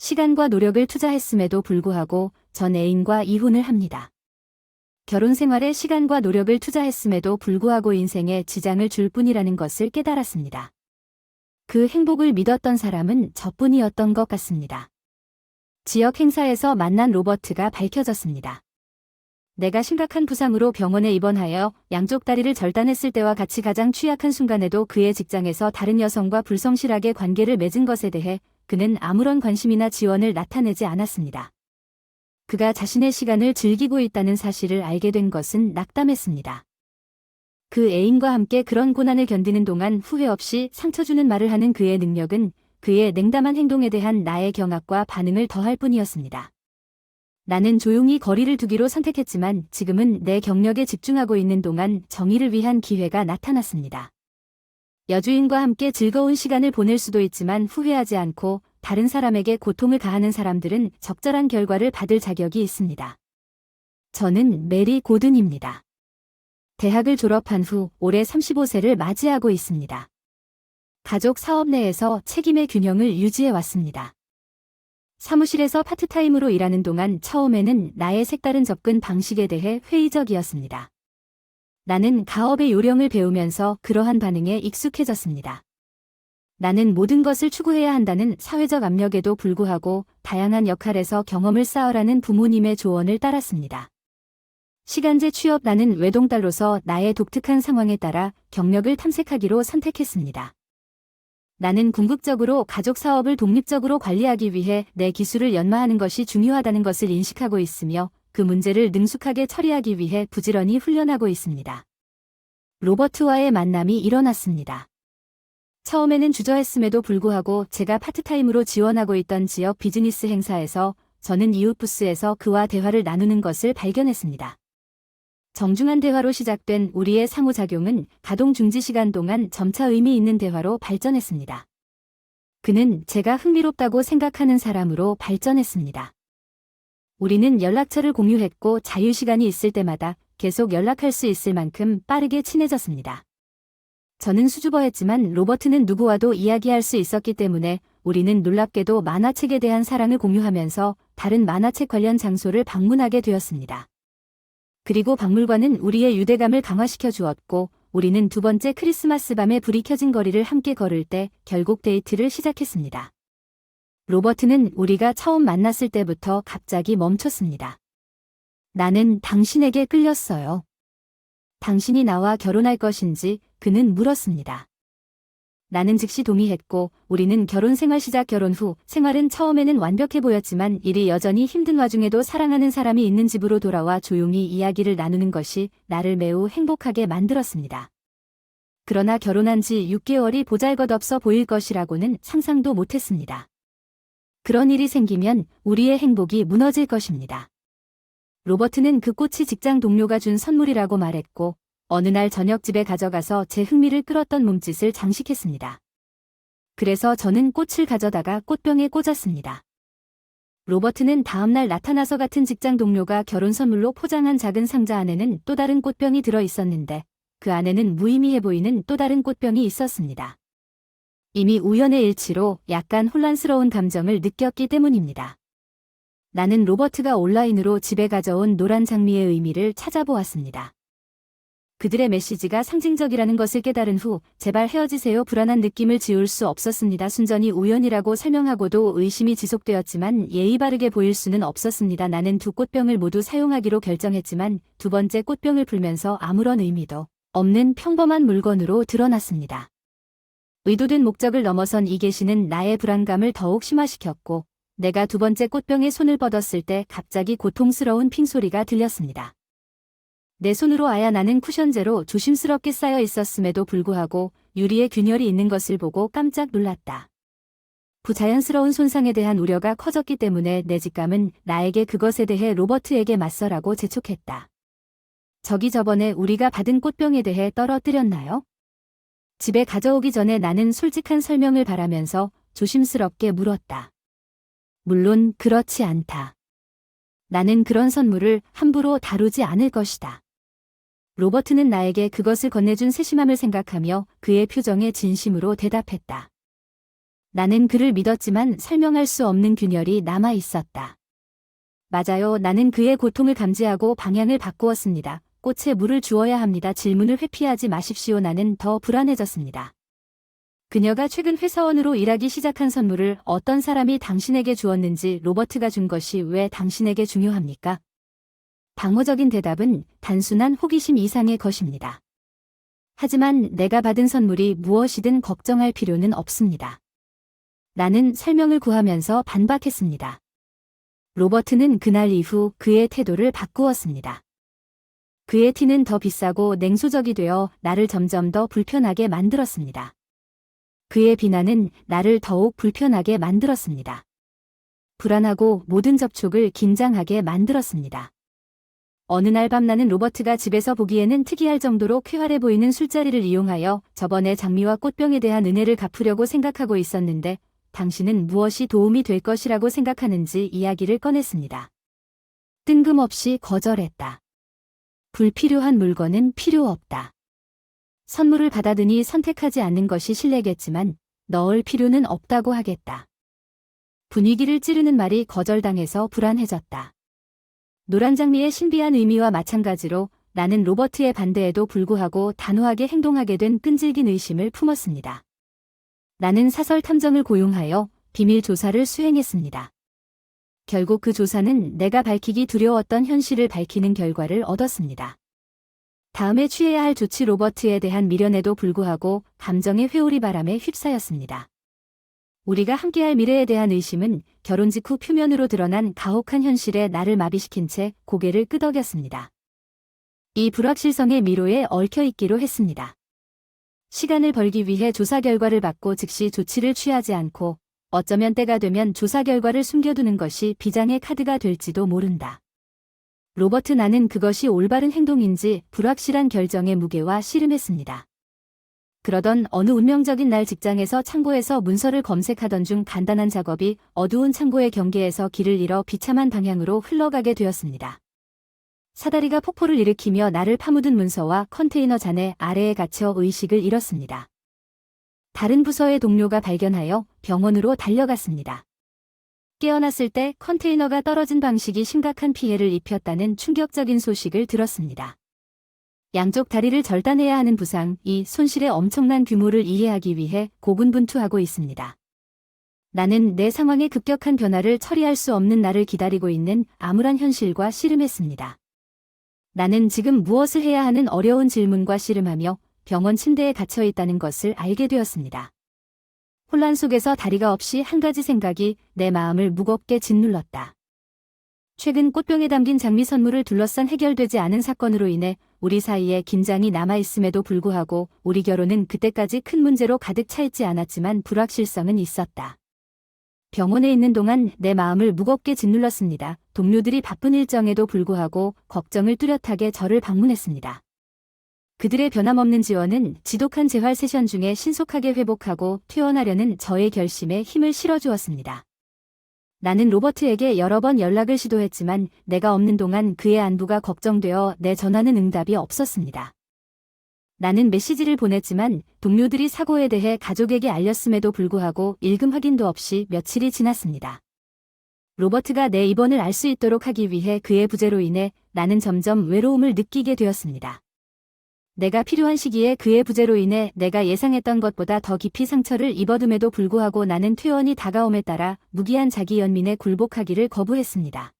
시간과 노력을 투자했음에도 불구하고 전 애인과 이혼을 합니다. 결혼 생활에 시간과 노력을 투자했음에도 불구하고 인생에 지장을 줄 뿐이라는 것을 깨달았습니다. 그 행복을 믿었던 사람은 저뿐이었던 것 같습니다. 지역 행사에서 만난 로버트가 밝혀졌습니다. 내가 심각한 부상으로 병원에 입원하여 양쪽 다리를 절단했을 때와 같이 가장 취약한 순간에도 그의 직장에서 다른 여성과 불성실하게 관계를 맺은 것에 대해 그는 아무런 관심이나 지원을 나타내지 않았습니다. 그가 자신의 시간을 즐기고 있다는 사실을 알게 된 것은 낙담했습니다. 그 애인과 함께 그런 고난을 견디는 동안 후회 없이 상처 주는 말을 하는 그의 능력은 그의 냉담한 행동에 대한 나의 경악과 반응을 더할 뿐이었습니다. 나는 조용히 거리를 두기로 선택했지만 지금은 내 경력에 집중하고 있는 동안 정의를 위한 기회가 나타났습니다. 여주인과 함께 즐거운 시간을 보낼 수도 있지만 후회하지 않고 다른 사람에게 고통을 가하는 사람들은 적절한 결과를 받을 자격이 있습니다. 저는 메리 고든입니다. 대학을 졸업한 후 올해 35세를 맞이하고 있습니다. 가족 사업 내에서 책임의 균형을 유지해 왔습니다. 사무실에서 파트타임으로 일하는 동안 처음에는 나의 색다른 접근 방식에 대해 회의적이었습니다. 나는 가업의 요령을 배우면서 그러한 반응에 익숙해졌습니다. 나는 모든 것을 추구해야 한다는 사회적 압력에도 불구하고 다양한 역할에서 경험을 쌓으라는 부모님의 조언을 따랐습니다. 시간제 취업 나는 외동딸로서 나의 독특한 상황에 따라 경력을 탐색하기로 선택했습니다. 나는 궁극적으로 가족 사업을 독립적으로 관리하기 위해 내 기술을 연마하는 것이 중요하다는 것을 인식하고 있으며 그 문제를 능숙하게 처리하기 위해 부지런히 훈련하고 있습니다. 로버트와의 만남이 일어났습니다. 처음에는 주저했음에도 불구하고 제가 파트타임으로 지원하고 있던 지역 비즈니스 행사에서 저는 이웃 부스에서 그와 대화를 나누는 것을 발견했습니다. 정중한 대화로 시작된 우리의 상호작용은 가동 중지 시간 동안 점차 의미 있는 대화로 발전했습니다. 그는 제가 흥미롭다고 생각하는 사람으로 발전했습니다. 우리는 연락처를 공유했고 자유시간이 있을 때마다 계속 연락할 수 있을 만큼 빠르게 친해졌습니다. 저는 수줍어했지만 로버트는 누구와도 이야기할 수 있었기 때문에 우리는 놀랍게도 만화책에 대한 사랑을 공유하면서 다른 만화책 관련 장소를 방문하게 되었습니다. 그리고 박물관은 우리의 유대감을 강화시켜 주었고 우리는 두 번째 크리스마스 밤에 불이 켜진 거리를 함께 걸을 때 결국 데이트를 시작했습니다. 로버트는 우리가 처음 만났을 때부터 갑자기 멈췄습니다. 나는 당신에게 끌렸어요. 당신이 나와 결혼할 것인지 그는 물었습니다. 나는 즉시 동의했고 우리는 결혼 생활 시작 결혼 후 생활은 처음에는 완벽해 보였지만 일이 여전히 힘든 와중에도 사랑하는 사람이 있는 집으로 돌아와 조용히 이야기를 나누는 것이 나를 매우 행복하게 만들었습니다. 그러나 결혼한 지 6개월이 보잘것없어 보일 것이라고는 상상도 못했습니다. 그런 일이 생기면 우리의 행복이 무너질 것입니다. 로버트는 그 꽃이 직장 동료가 준 선물이라고 말했고 어느 날 저녁 집에 가져가서 제 흥미를 끌었던 몸짓을 장식했습니다. 그래서 저는 꽃을 가져다가 꽃병에 꽂았습니다. 로버트는 다음날 나타나서 같은 직장 동료가 결혼 선물로 포장한 작은 상자 안에는 또 다른 꽃병이 들어 있었는데 그 안에는 무의미해 보이는 또 다른 꽃병이 있었습니다. 이미 우연의 일치로 약간 혼란스러운 감정을 느꼈기 때문입니다. 나는 로버트가 온라인으로 집에 가져온 노란 장미의 의미를 찾아보았습니다. 그들의 메시지가 상징적이라는 것을 깨달은 후 제발 헤어지세요 불안한 느낌을 지울 수 없었습니다. 순전히 우연이라고 설명하고도 의심이 지속되었지만 예의 바르게 보일 수는 없었습니다. 나는 두 꽃병을 모두 사용하기로 결정했지만 두 번째 꽃병을 풀면서 아무런 의미도 없는 평범한 물건으로 드러났습니다. 의도된 목적을 넘어선 이 계시는 나의 불안감을 더욱 심화시켰고 내가 두 번째 꽃병에 손을 뻗었을 때 갑자기 고통스러운 핑소리가 들렸습니다. 내 손으로 아야 나는 쿠션제로 조심스럽게 쌓여 있었음에도 불구하고 유리에 균열이 있는 것을 보고 깜짝 놀랐다. 부자연스러운 손상에 대한 우려가 커졌기 때문에 내 직감은 나에게 그것에 대해 로버트에게 맞서라고 재촉했다. 저기 저번에 우리가 받은 꽃병에 대해 떨어뜨렸나요? 집에 가져오기 전에 나는 솔직한 설명을 바라면서 조심스럽게 물었다. 물론 그렇지 않다. 나는 그런 선물을 함부로 다루지 않을 것이다. 로버트는 나에게 그것을 건네준 세심함을 생각하며 그의 표정에 진심으로 대답했다. 나는 그를 믿었지만 설명할 수 없는 균열이 남아 있었다. 맞아요. 나는 그의 고통을 감지하고 방향을 바꾸었습니다. 꽃에 물을 주어야 합니다. 질문을 회피하지 마십시오. 나는 더 불안해졌습니다. 그녀가 최근 회사원으로 일하기 시작한 선물을 어떤 사람이 당신에게 주었는지, 로버트가 준 것이 왜 당신에게 중요합니까? 방어적인 대답은 단순한 호기심 이상의 것입니다. 하지만 내가 받은 선물이 무엇이든 걱정할 필요는 없습니다. 나는 설명을 구하면서 반박했습니다. 로버트는 그날 이후 그의 태도를 바꾸었습니다. 그의 티는 더 비싸고 냉소적이 되어 나를 점점 더 불편하게 만들었습니다. 그의 비난은 나를 더욱 불편하게 만들었습니다. 불안하고 모든 접촉을 긴장하게 만들었습니다. 어느 날 밤 나는 로버트가 집에서 보기에는 특이할 정도로 쾌활해 보이는 술자리를 이용하여 저번에 장미와 꽃병에 대한 은혜를 갚으려고 생각하고 있었는데, 당신은 무엇이 도움이 될 것이라고 생각하는지 이야기를 꺼냈습니다. 뜬금없이 거절했다. 불필요한 물건은 필요 없다. 선물을 받아드니 선택하지 않는 것이 실례겠지만 넣을 필요는 없다고 하겠다. 분위기를 찌르는 말이 거절당해서 불안해졌다. 노란 장미의 신비한 의미와 마찬가지로 나는 로버트의 반대에도 불구하고 단호하게 행동하게 된 끈질긴 의심을 품었습니다. 나는 사설 탐정을 고용하여 비밀 조사를 수행했습니다. 결국 그 조사는 내가 밝히기 두려웠던 현실을 밝히는 결과를 얻었습니다. 다음에 취해야 할 조치, 로버트에 대한 미련에도 불구하고 감정의 회오리 바람에 휩싸였습니다. 우리가 함께할 미래에 대한 의심은 결혼 직후 표면으로 드러난 가혹한 현실에 나를 마비시킨 채 고개를 끄덕였습니다. 이 불확실성의 미로에 얽혀있기로 했습니다. 시간을 벌기 위해 조사 결과를 받고 즉시 조치를 취하지 않고 어쩌면 때가 되면 조사 결과를 숨겨두는 것이 비장의 카드가 될지도 모른다. 로버트, 나는 그것이 올바른 행동인지 불확실한 결정의 무게와 씨름했습니다. 그러던 어느 운명적인 날 직장에서 창고에서 문서를 검색하던 중 간단한 작업이 어두운 창고의 경계에서 길을 잃어 비참한 방향으로 흘러가게 되었습니다. 사다리가 폭포를 일으키며 나를 파묻은 문서와 컨테이너 잔해 아래에 갇혀 의식을 잃었습니다. 다른 부서의 동료가 발견하여 병원으로 달려갔습니다. 깨어났을 때 컨테이너가 떨어진 방식이 심각한 피해를 입혔다는 충격적인 소식을 들었습니다. 양쪽 다리를 절단해야 하는 부상, 이 손실의 엄청난 규모를 이해하기 위해 고군분투하고 있습니다. 나는 내 상황의 급격한 변화를 처리할 수 없는 나를 기다리고 있는 암울한 현실과 씨름했습니다. 나는 지금 무엇을 해야 하는 어려운 질문과 씨름하며 병원 침대에 갇혀 있다는 것을 알게 되었습니다. 혼란 속에서 다리가 없이 한 가지 생각이 내 마음을 무겁게 짓눌렀다. 최근 꽃병에 담긴 장미 선물을 둘러싼 해결되지 않은 사건으로 인해 우리 사이에 긴장이 남아있음에도 불구하고 우리 결혼은 그때까지 큰 문제로 가득 차 있지 않았지만 불확실성은 있었다. 병원에 있는 동안 내 마음을 무겁게 짓눌렀습니다. 동료들이 바쁜 일정에도 불구하고 걱정을 뚜렷하게 저를 방문했습니다. 그들의 변함없는 지원은 지독한 재활 세션 중에 신속하게 회복하고 퇴원하려는 저의 결심에 힘을 실어주었습니다. 나는 로버트에게 여러 번 연락을 시도했지만 내가 없는 동안 그의 안부가 걱정되어 내 전화는 응답이 없었습니다. 나는 메시지를 보냈지만 동료들이 사고에 대해 가족에게 알렸음에도 불구하고 일금 확인도 없이 며칠이 지났습니다. 로버트가 내 입원을 알 수 있도록 하기 위해 그의 부재로 인해 나는 점점 외로움을 느끼게 되었습니다. 내가 필요한 시기에 그의 부재로 인해 내가 예상했던 것보다 더 깊이 상처를 입어둠에도 불구하고 나는 퇴원이 다가옴에 따라 무기한 자기 연민에 굴복하기를 거부했습니다.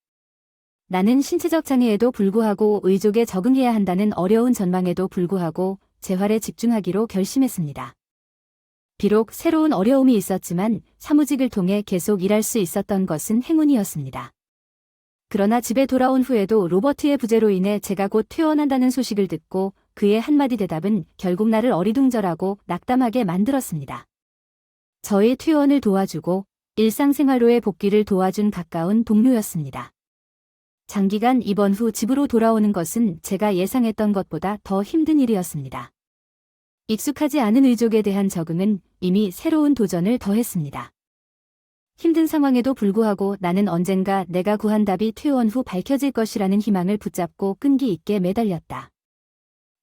나는 신체적 장애에도 불구하고 의족에 적응해야 한다는 어려운 전망에도 불구하고 재활에 집중하기로 결심했습니다. 비록 새로운 어려움이 있었지만 사무직을 통해 계속 일할 수 있었던 것은 행운이었습니다. 그러나 집에 돌아온 후에도 로버트의 부재로 인해 제가 곧 퇴원한다는 소식을 듣고 그의 한마디 대답은 결국 나를 어리둥절하고 낙담하게 만들었습니다. 저의 퇴원을 도와주고 일상생활로의 복귀를 도와준 가까운 동료였습니다. 장기간 입원 후 집으로 돌아오는 것은 제가 예상했던 것보다 더 힘든 일이었습니다. 익숙하지 않은 의족에 대한 적응은 이미 새로운 도전을 더했습니다. 힘든 상황에도 불구하고 나는 언젠가 내가 구한 답이 퇴원 후 밝혀질 것이라는 희망을 붙잡고 끈기 있게 매달렸다.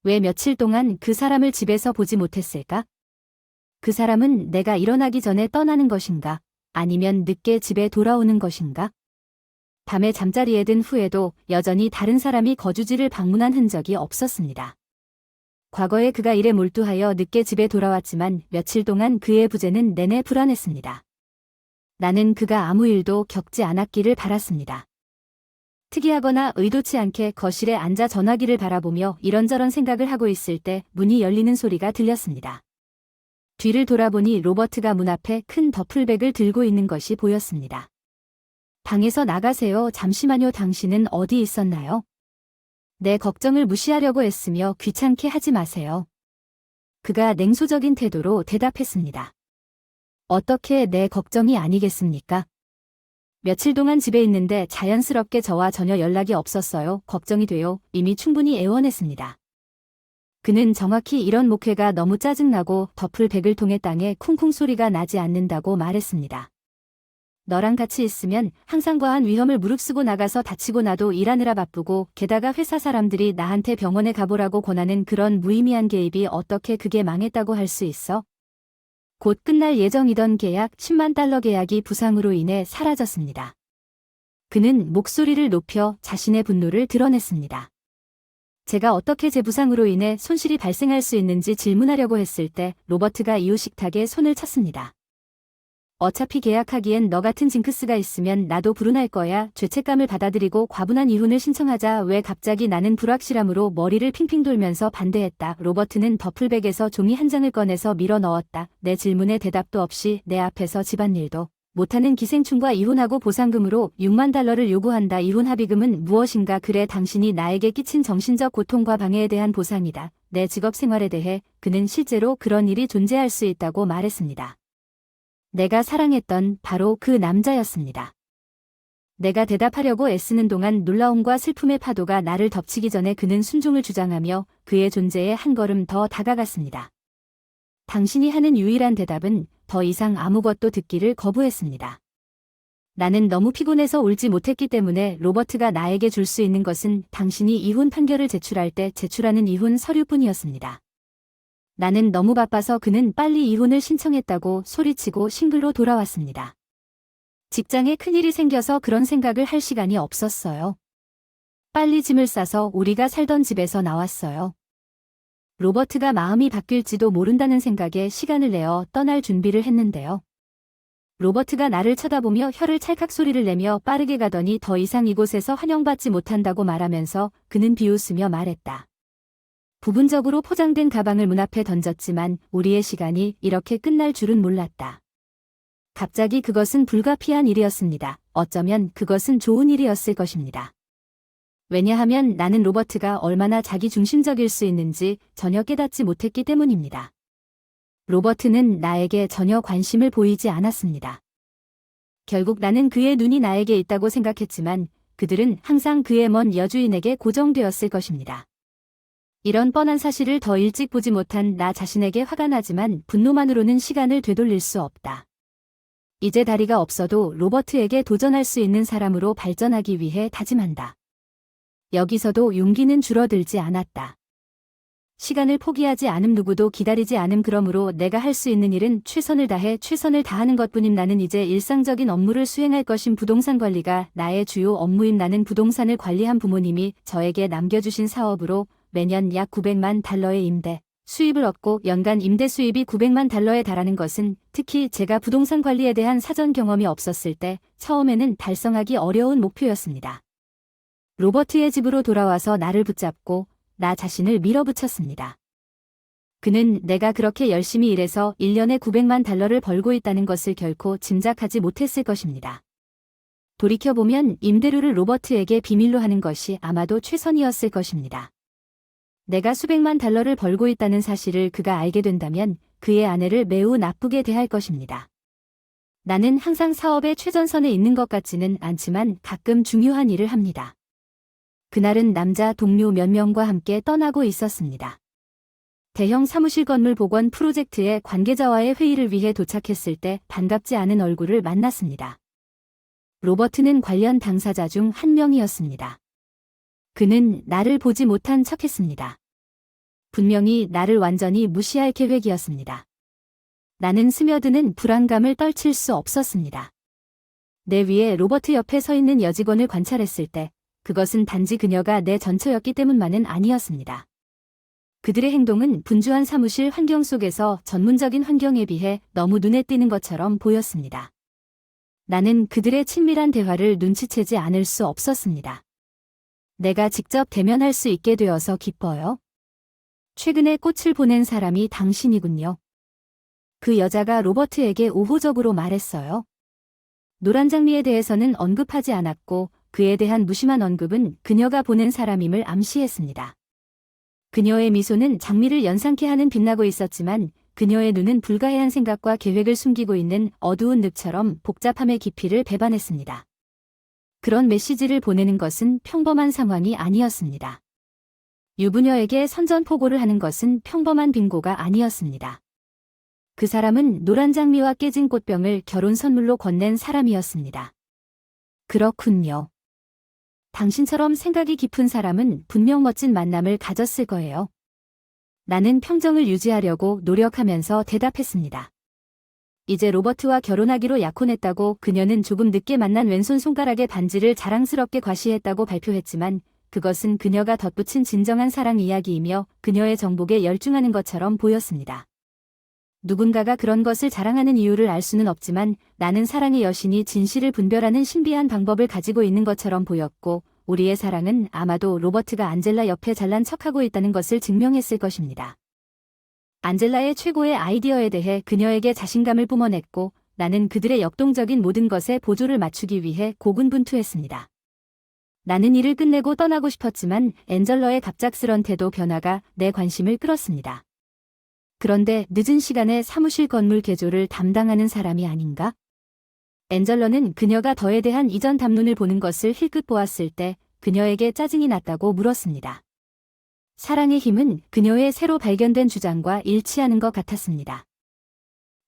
왜 며칠 동안 그 사람을 집에서 보지 못했을까? 그 사람은 내가 일어나기 전에 떠나는 것인가? 아니면 늦게 집에 돌아오는 것인가? 밤에 잠자리에 든 후에도 여전히 다른 사람이 거주지를 방문한 흔적이 없었습니다. 과거에 그가 일에 몰두하여 늦게 집에 돌아왔지만 며칠 동안 그의 부재는 내내 불안했습니다. 나는 그가 아무 일도 겪지 않았기를 바랐습니다. 특이하거나 의도치 않게 거실에 앉아 전화기를 바라보며 이런저런 생각을 하고 있을 때 문이 열리는 소리가 들렸습니다. 뒤를 돌아보니 로버트가 문 앞에 큰 더플백을 들고 있는 것이 보였습니다. 방에서 나가세요. 잠시만요. 당신은 어디 있었나요? 내 걱정을 무시하려고 했으며 귀찮게 하지 마세요. 그가 냉소적인 태도로 대답했습니다. 어떻게 내 걱정이 아니겠습니까? 며칠 동안 집에 있는데 자연스럽게 저와 전혀 연락이 없었어요. 걱정이 돼요. 이미 충분히 애원했습니다. 그는 정확히 이런 목회가 너무 짜증나고 더플백을 통해 땅에 쿵쿵 소리가 나지 않는다고 말했습니다. 너랑 같이 있으면 항상 과한 위험을 무릅쓰고 나가서 다치고 나도 일하느라 바쁘고 게다가 회사 사람들이 나한테 병원에 가보라고 권하는 그런 무의미한 개입이 어떻게 그게 망했다고 할 수 있어? 곧 끝날 예정이던 계약 $100,000 계약이 부상으로 인해 사라졌습니다. 그는 목소리를 높여 자신의 분노를 드러냈습니다. 제가 어떻게 제 부상으로 인해 손실이 발생할 수 있는지 질문하려고 했을 때 로버트가 이유 식탁에 손을 쳤습니다. 어차피 계약하기엔 너 같은 징크스가 있으면 나도 불운할 거야. 죄책감을 받아들이고 과분한 이혼을 신청하자. 왜 갑자기? 나는 불확실함으로 머리를 핑핑 돌면서 반대했다. 로버트는 더플백에서 종이 한 장을 꺼내서 밀어 넣었다. 내 질문에 대답도 없이 내 앞에서 집안일도 못하는 기생충과 이혼하고 보상금으로 $60,000를 요구한다. 이혼 합의금은 무엇인가? 그래, 당신이 나에게 끼친 정신적 고통과 방해에 대한 보상이다. 내 직업 생활에 대해 그는 실제로 그런 일이 존재할 수 있다고 말했습니다. 내가 사랑했던 바로 그 남자였습니다. 내가 대답하려고 애쓰는 동안 놀라움과 슬픔의 파도가 나를 덮치기 전에 그는 순종을 주장하며 그의 존재에 한 걸음 더 다가갔습니다. 당신이 하는 유일한 대답은 더 이상 아무것도 듣기를 거부했습니다. 나는 너무 피곤해서 울지 못했기 때문에 로버트가 나에게 줄 수 있는 것은 당신이 이혼 판결을 제출할 때 제출하는 이혼 서류뿐이었습니다. 나는 너무 바빠서 그는 빨리 이혼을 신청했다고 소리치고 싱글로 돌아왔습니다. 직장에 큰일이 생겨서 그런 생각을 할 시간이 없었어요. 빨리 짐을 싸서 우리가 살던 집에서 나왔어요. 로버트가 마음이 바뀔지도 모른다는 생각에 시간을 내어 떠날 준비를 했는데요. 로버트가 나를 쳐다보며 혀를 찰칵 소리를 내며 빠르게 가더니 더 이상 이곳에서 환영받지 못한다고 말하면서 그는 비웃으며 말했다. 부분적으로 포장된 가방을 문 앞에 던졌지만 우리의 시간이 이렇게 끝날 줄은 몰랐다. 갑자기 그것은 불가피한 일이었습니다. 어쩌면 그것은 좋은 일이었을 것입니다. 왜냐하면 나는 로버트가 얼마나 자기중심적일 수 있는지 전혀 깨닫지 못했기 때문입니다. 로버트는 나에게 전혀 관심을 보이지 않았습니다. 결국 나는 그의 눈이 나에게 있다고 생각했지만 그들은 항상 그의 먼 여주인에게 고정되었을 것입니다. 이런 뻔한 사실을 더 일찍 보지 못한 나 자신에게 화가 나지만 분노만으로는 시간을 되돌릴 수 없다. 이제 다리가 없어도 로버트에게 도전할 수 있는 사람으로 발전하기 위해 다짐한다. 여기서도 용기는 줄어들지 않았다. 시간을 포기하지 않음, 누구도 기다리지 않음. 그러므로 내가 할 수 있는 일은 최선을 다해 최선을 다하는 것뿐임. 나는 이제 일상적인 업무를 수행할 것임. 부동산 관리가 나의 주요 업무임. 나는 부동산을 관리한 부모님이 저에게 남겨주신 사업으로 매년 약 $900만 임대 수입을 얻고 연간 임대 수입이 $900만 달하는 것은 특히 제가 부동산 관리에 대한 사전 경험이 없었을 때 처음에는 달성하기 어려운 목표였습니다. 로버트의 집으로 돌아와서 나를 붙잡고 나 자신을 밀어붙였습니다. 그는 내가 그렇게 열심히 일해서 1년에 $900만 벌고 있다는 것을 결코 짐작하지 못했을 것입니다. 돌이켜보면 임대료를 로버트에게 비밀로 하는 것이 아마도 최선이었을 것입니다. 내가 수백만 달러를 벌고 있다는 사실을 그가 알게 된다면 그의 아내를 매우 나쁘게 대할 것입니다. 나는 항상 사업의 최전선에 있는 것 같지는 않지만 가끔 중요한 일을 합니다. 그날은 남자 동료 몇 명과 함께 떠나고 있었습니다. 대형 사무실 건물 복원 프로젝트의 관계자와의 회의를 위해 도착했을 때 반갑지 않은 얼굴을 만났습니다. 로버트는 관련 당사자 중 한 명이었습니다. 그는 나를 보지 못한 척했습니다. 분명히 나를 완전히 무시할 계획이었습니다. 나는 스며드는 불안감을 떨칠 수 없었습니다. 내 위에 로버트 옆에 서 있는 여직원을 관찰했을 때 그것은 단지 그녀가 내 전처였기 때문만은 아니었습니다. 그들의 행동은 분주한 사무실 환경 속에서 전문적인 환경에 비해 너무 눈에 띄는 것처럼 보였습니다. 나는 그들의 친밀한 대화를 눈치채지 않을 수 없었습니다. 내가 직접 대면할 수 있게 되어서 기뻐요. 최근에 꽃을 보낸 사람이 당신이군요. 그 여자가 로버트에게 우호적으로 말했어요. 노란 장미에 대해서는 언급하지 않았고 그에 대한 무심한 언급은 그녀가 보낸 사람임을 암시했습니다. 그녀의 미소는 장미를 연상케 하는 빛나고 있었지만 그녀의 눈은 불가해한 생각과 계획을 숨기고 있는 어두운 늪처럼 복잡함의 깊이를 배반했습니다. 그런 메시지를 보내는 것은 평범한 상황이 아니었습니다. 유부녀에게 선전포고를 하는 것은 평범한 빙고가 아니었습니다. 그 사람은 노란 장미와 깨진 꽃병을 결혼 선물로 건넨 사람이었습니다. 그렇군요. 당신처럼 생각이 깊은 사람은 분명 멋진 만남을 가졌을 거예요. 나는 평정을 유지하려고 노력하면서 대답했습니다. 이제 로버트와 결혼하기로 약혼했다고 그녀는 조금 늦게 만난 왼손 손가락의 반지를 자랑스럽게 과시했다고 발표했지만 그것은 그녀가 덧붙인 진정한 사랑 이야기이며 그녀의 정복에 열중하는 것처럼 보였습니다. 누군가가 그런 것을 자랑하는 이유를 알 수는 없지만 나는 사랑의 여신이 진실을 분별하는 신비한 방법을 가지고 있는 것처럼 보였고 우리의 사랑은 아마도 로버트가 안젤라 옆에 잘난 척하고 있다는 것을 증명했을 것입니다. 안젤라의 최고의 아이디어에 대해 그녀에게 자신감을 뿜어냈고 나는 그들의 역동적인 모든 것에 보조를 맞추기 위해 고군분투했습니다. 나는 일을 끝내고 떠나고 싶었지만 앤젤러의 갑작스런 태도 변화가 내 관심을 끌었습니다. 그런데 늦은 시간에 사무실 건물 개조를 담당하는 사람이 아닌가? 앤젤러는 그녀가 더에 대한 이전 담론을 보는 것을 힐끗 보았을 때 그녀에게 짜증이 났다고 물었습니다. 사랑의 힘은 그녀의 새로 발견된 주장과 일치하는 것 같았습니다.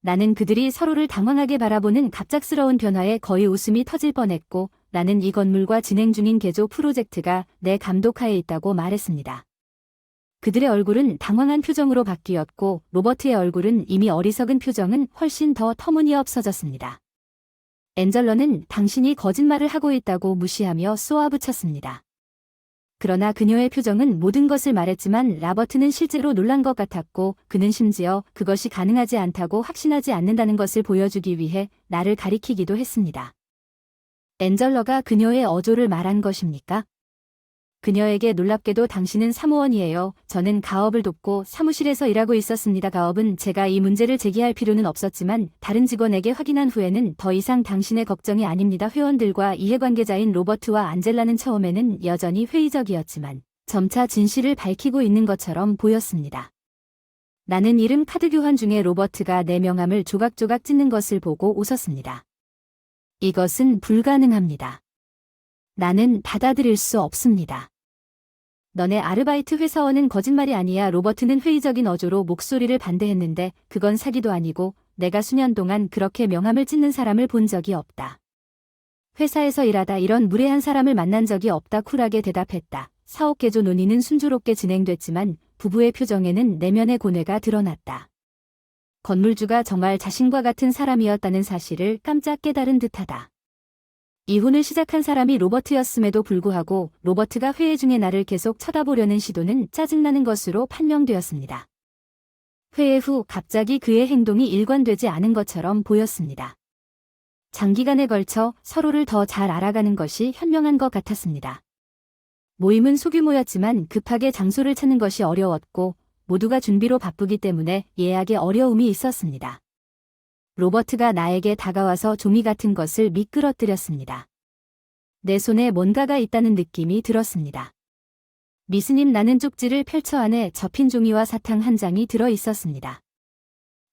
나는 그들이 서로를 당황하게 바라보는 갑작스러운 변화에 거의 웃음이 터질 뻔했고 나는 이 건물과 진행 중인 개조 프로젝트가 내 감독하에 있다고 말했습니다. 그들의 얼굴은 당황한 표정으로 바뀌었고 로버트의 얼굴은 이미 어리석은 표정은 훨씬 더 터무니없어졌습니다. 앤젤러는 당신이 거짓말을 하고 있다고 무시하며 쏘아붙였습니다. 그러나 그녀의 표정은 모든 것을 말했지만 라버트는 실제로 놀란 것 같았고 그는 심지어 그것이 가능하지 않다고 확신하지 않는다는 것을 보여주기 위해 나를 가리키기도 했습니다. 앤젤러가 그녀의 어조를 말한 것입니까? 그녀에게 놀랍게도 당신은 사무원이에요. 저는 가업을 돕고 사무실에서 일하고 있었습니다. 가업은 제가 이 문제를 제기할 필요는 없었지만 다른 직원에게 확인한 후에는 더 이상 당신의 걱정이 아닙니다. 회원들과 이해관계자인 로버트와 안젤라는 처음에는 여전히 회의적이었지만 점차 진실을 밝히고 있는 것처럼 보였습니다. 나는 이름 카드 교환 중에 로버트가 내 명함을 조각조각 찢는 것을 보고 웃었습니다. 이것은 불가능합니다. 나는 받아들일 수 없습니다. 너네 아르바이트 회사원은 거짓말이 아니야. 로버트는 회의적인 어조로 목소리를 반대했는데 그건 사기도 아니고 내가 수년 동안 그렇게 명함을 찢는 사람을 본 적이 없다. 회사에서 일하다 이런 무례한 사람을 만난 적이 없다. 쿨하게 대답했다. 사업 개조 논의는 순조롭게 진행됐지만 부부의 표정에는 내면의 고뇌가 드러났다. 건물주가 정말 자신과 같은 사람이었다는 사실을 깜짝 깨달은 듯하다. 이혼을 시작한 사람이 로버트였음에도 불구하고 로버트가 회의 중에 나를 계속 쳐다보려는 시도는 짜증나는 것으로 판명되었습니다. 회의 후 갑자기 그의 행동이 일관되지 않은 것처럼 보였습니다. 장기간에 걸쳐 서로를 더 잘 알아가는 것이 현명한 것 같았습니다. 모임은 소규모였지만 급하게 장소를 찾는 것이 어려웠고 모두가 준비로 바쁘기 때문에 예약에 어려움이 있었습니다. 로버트가 나에게 다가와서 종이 같은 것을 미끄러뜨렸습니다. 내 손에 뭔가가 있다는 느낌이 들었습니다. 미스님, 나는 쪽지를 펼쳐 안에 접힌 종이와 사탕 한 장이 들어 있었습니다.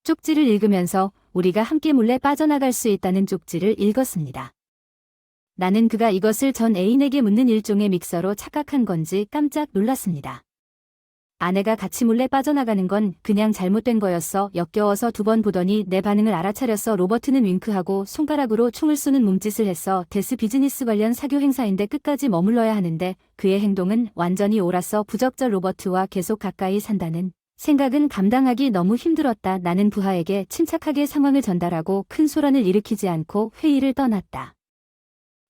쪽지를 읽으면서 우리가 함께 몰래 빠져나갈 수 있다는 쪽지를 읽었습니다. 나는 그가 이것을 전 애인에게 묻는 일종의 믹서로 착각한 건지 깜짝 놀랐습니다. 아내가 같이 몰래 빠져나가는 건 그냥 잘못된 거였어. 역겨워서 2번 보더니 내 반응을 알아차렸어. 로버트는 윙크하고 손가락으로 총을 쏘는 몸짓을 했어. 데스 비즈니스 관련 사교 행사인데 끝까지 머물러야 하는데 그의 행동은 완전히 옳았어. 부적절. 로버트와 계속 가까이 산다는 생각은 감당하기 너무 힘들었다. 나는 부하에게 침착하게 상황을 전달하고 큰 소란을 일으키지 않고 회의를 떠났다.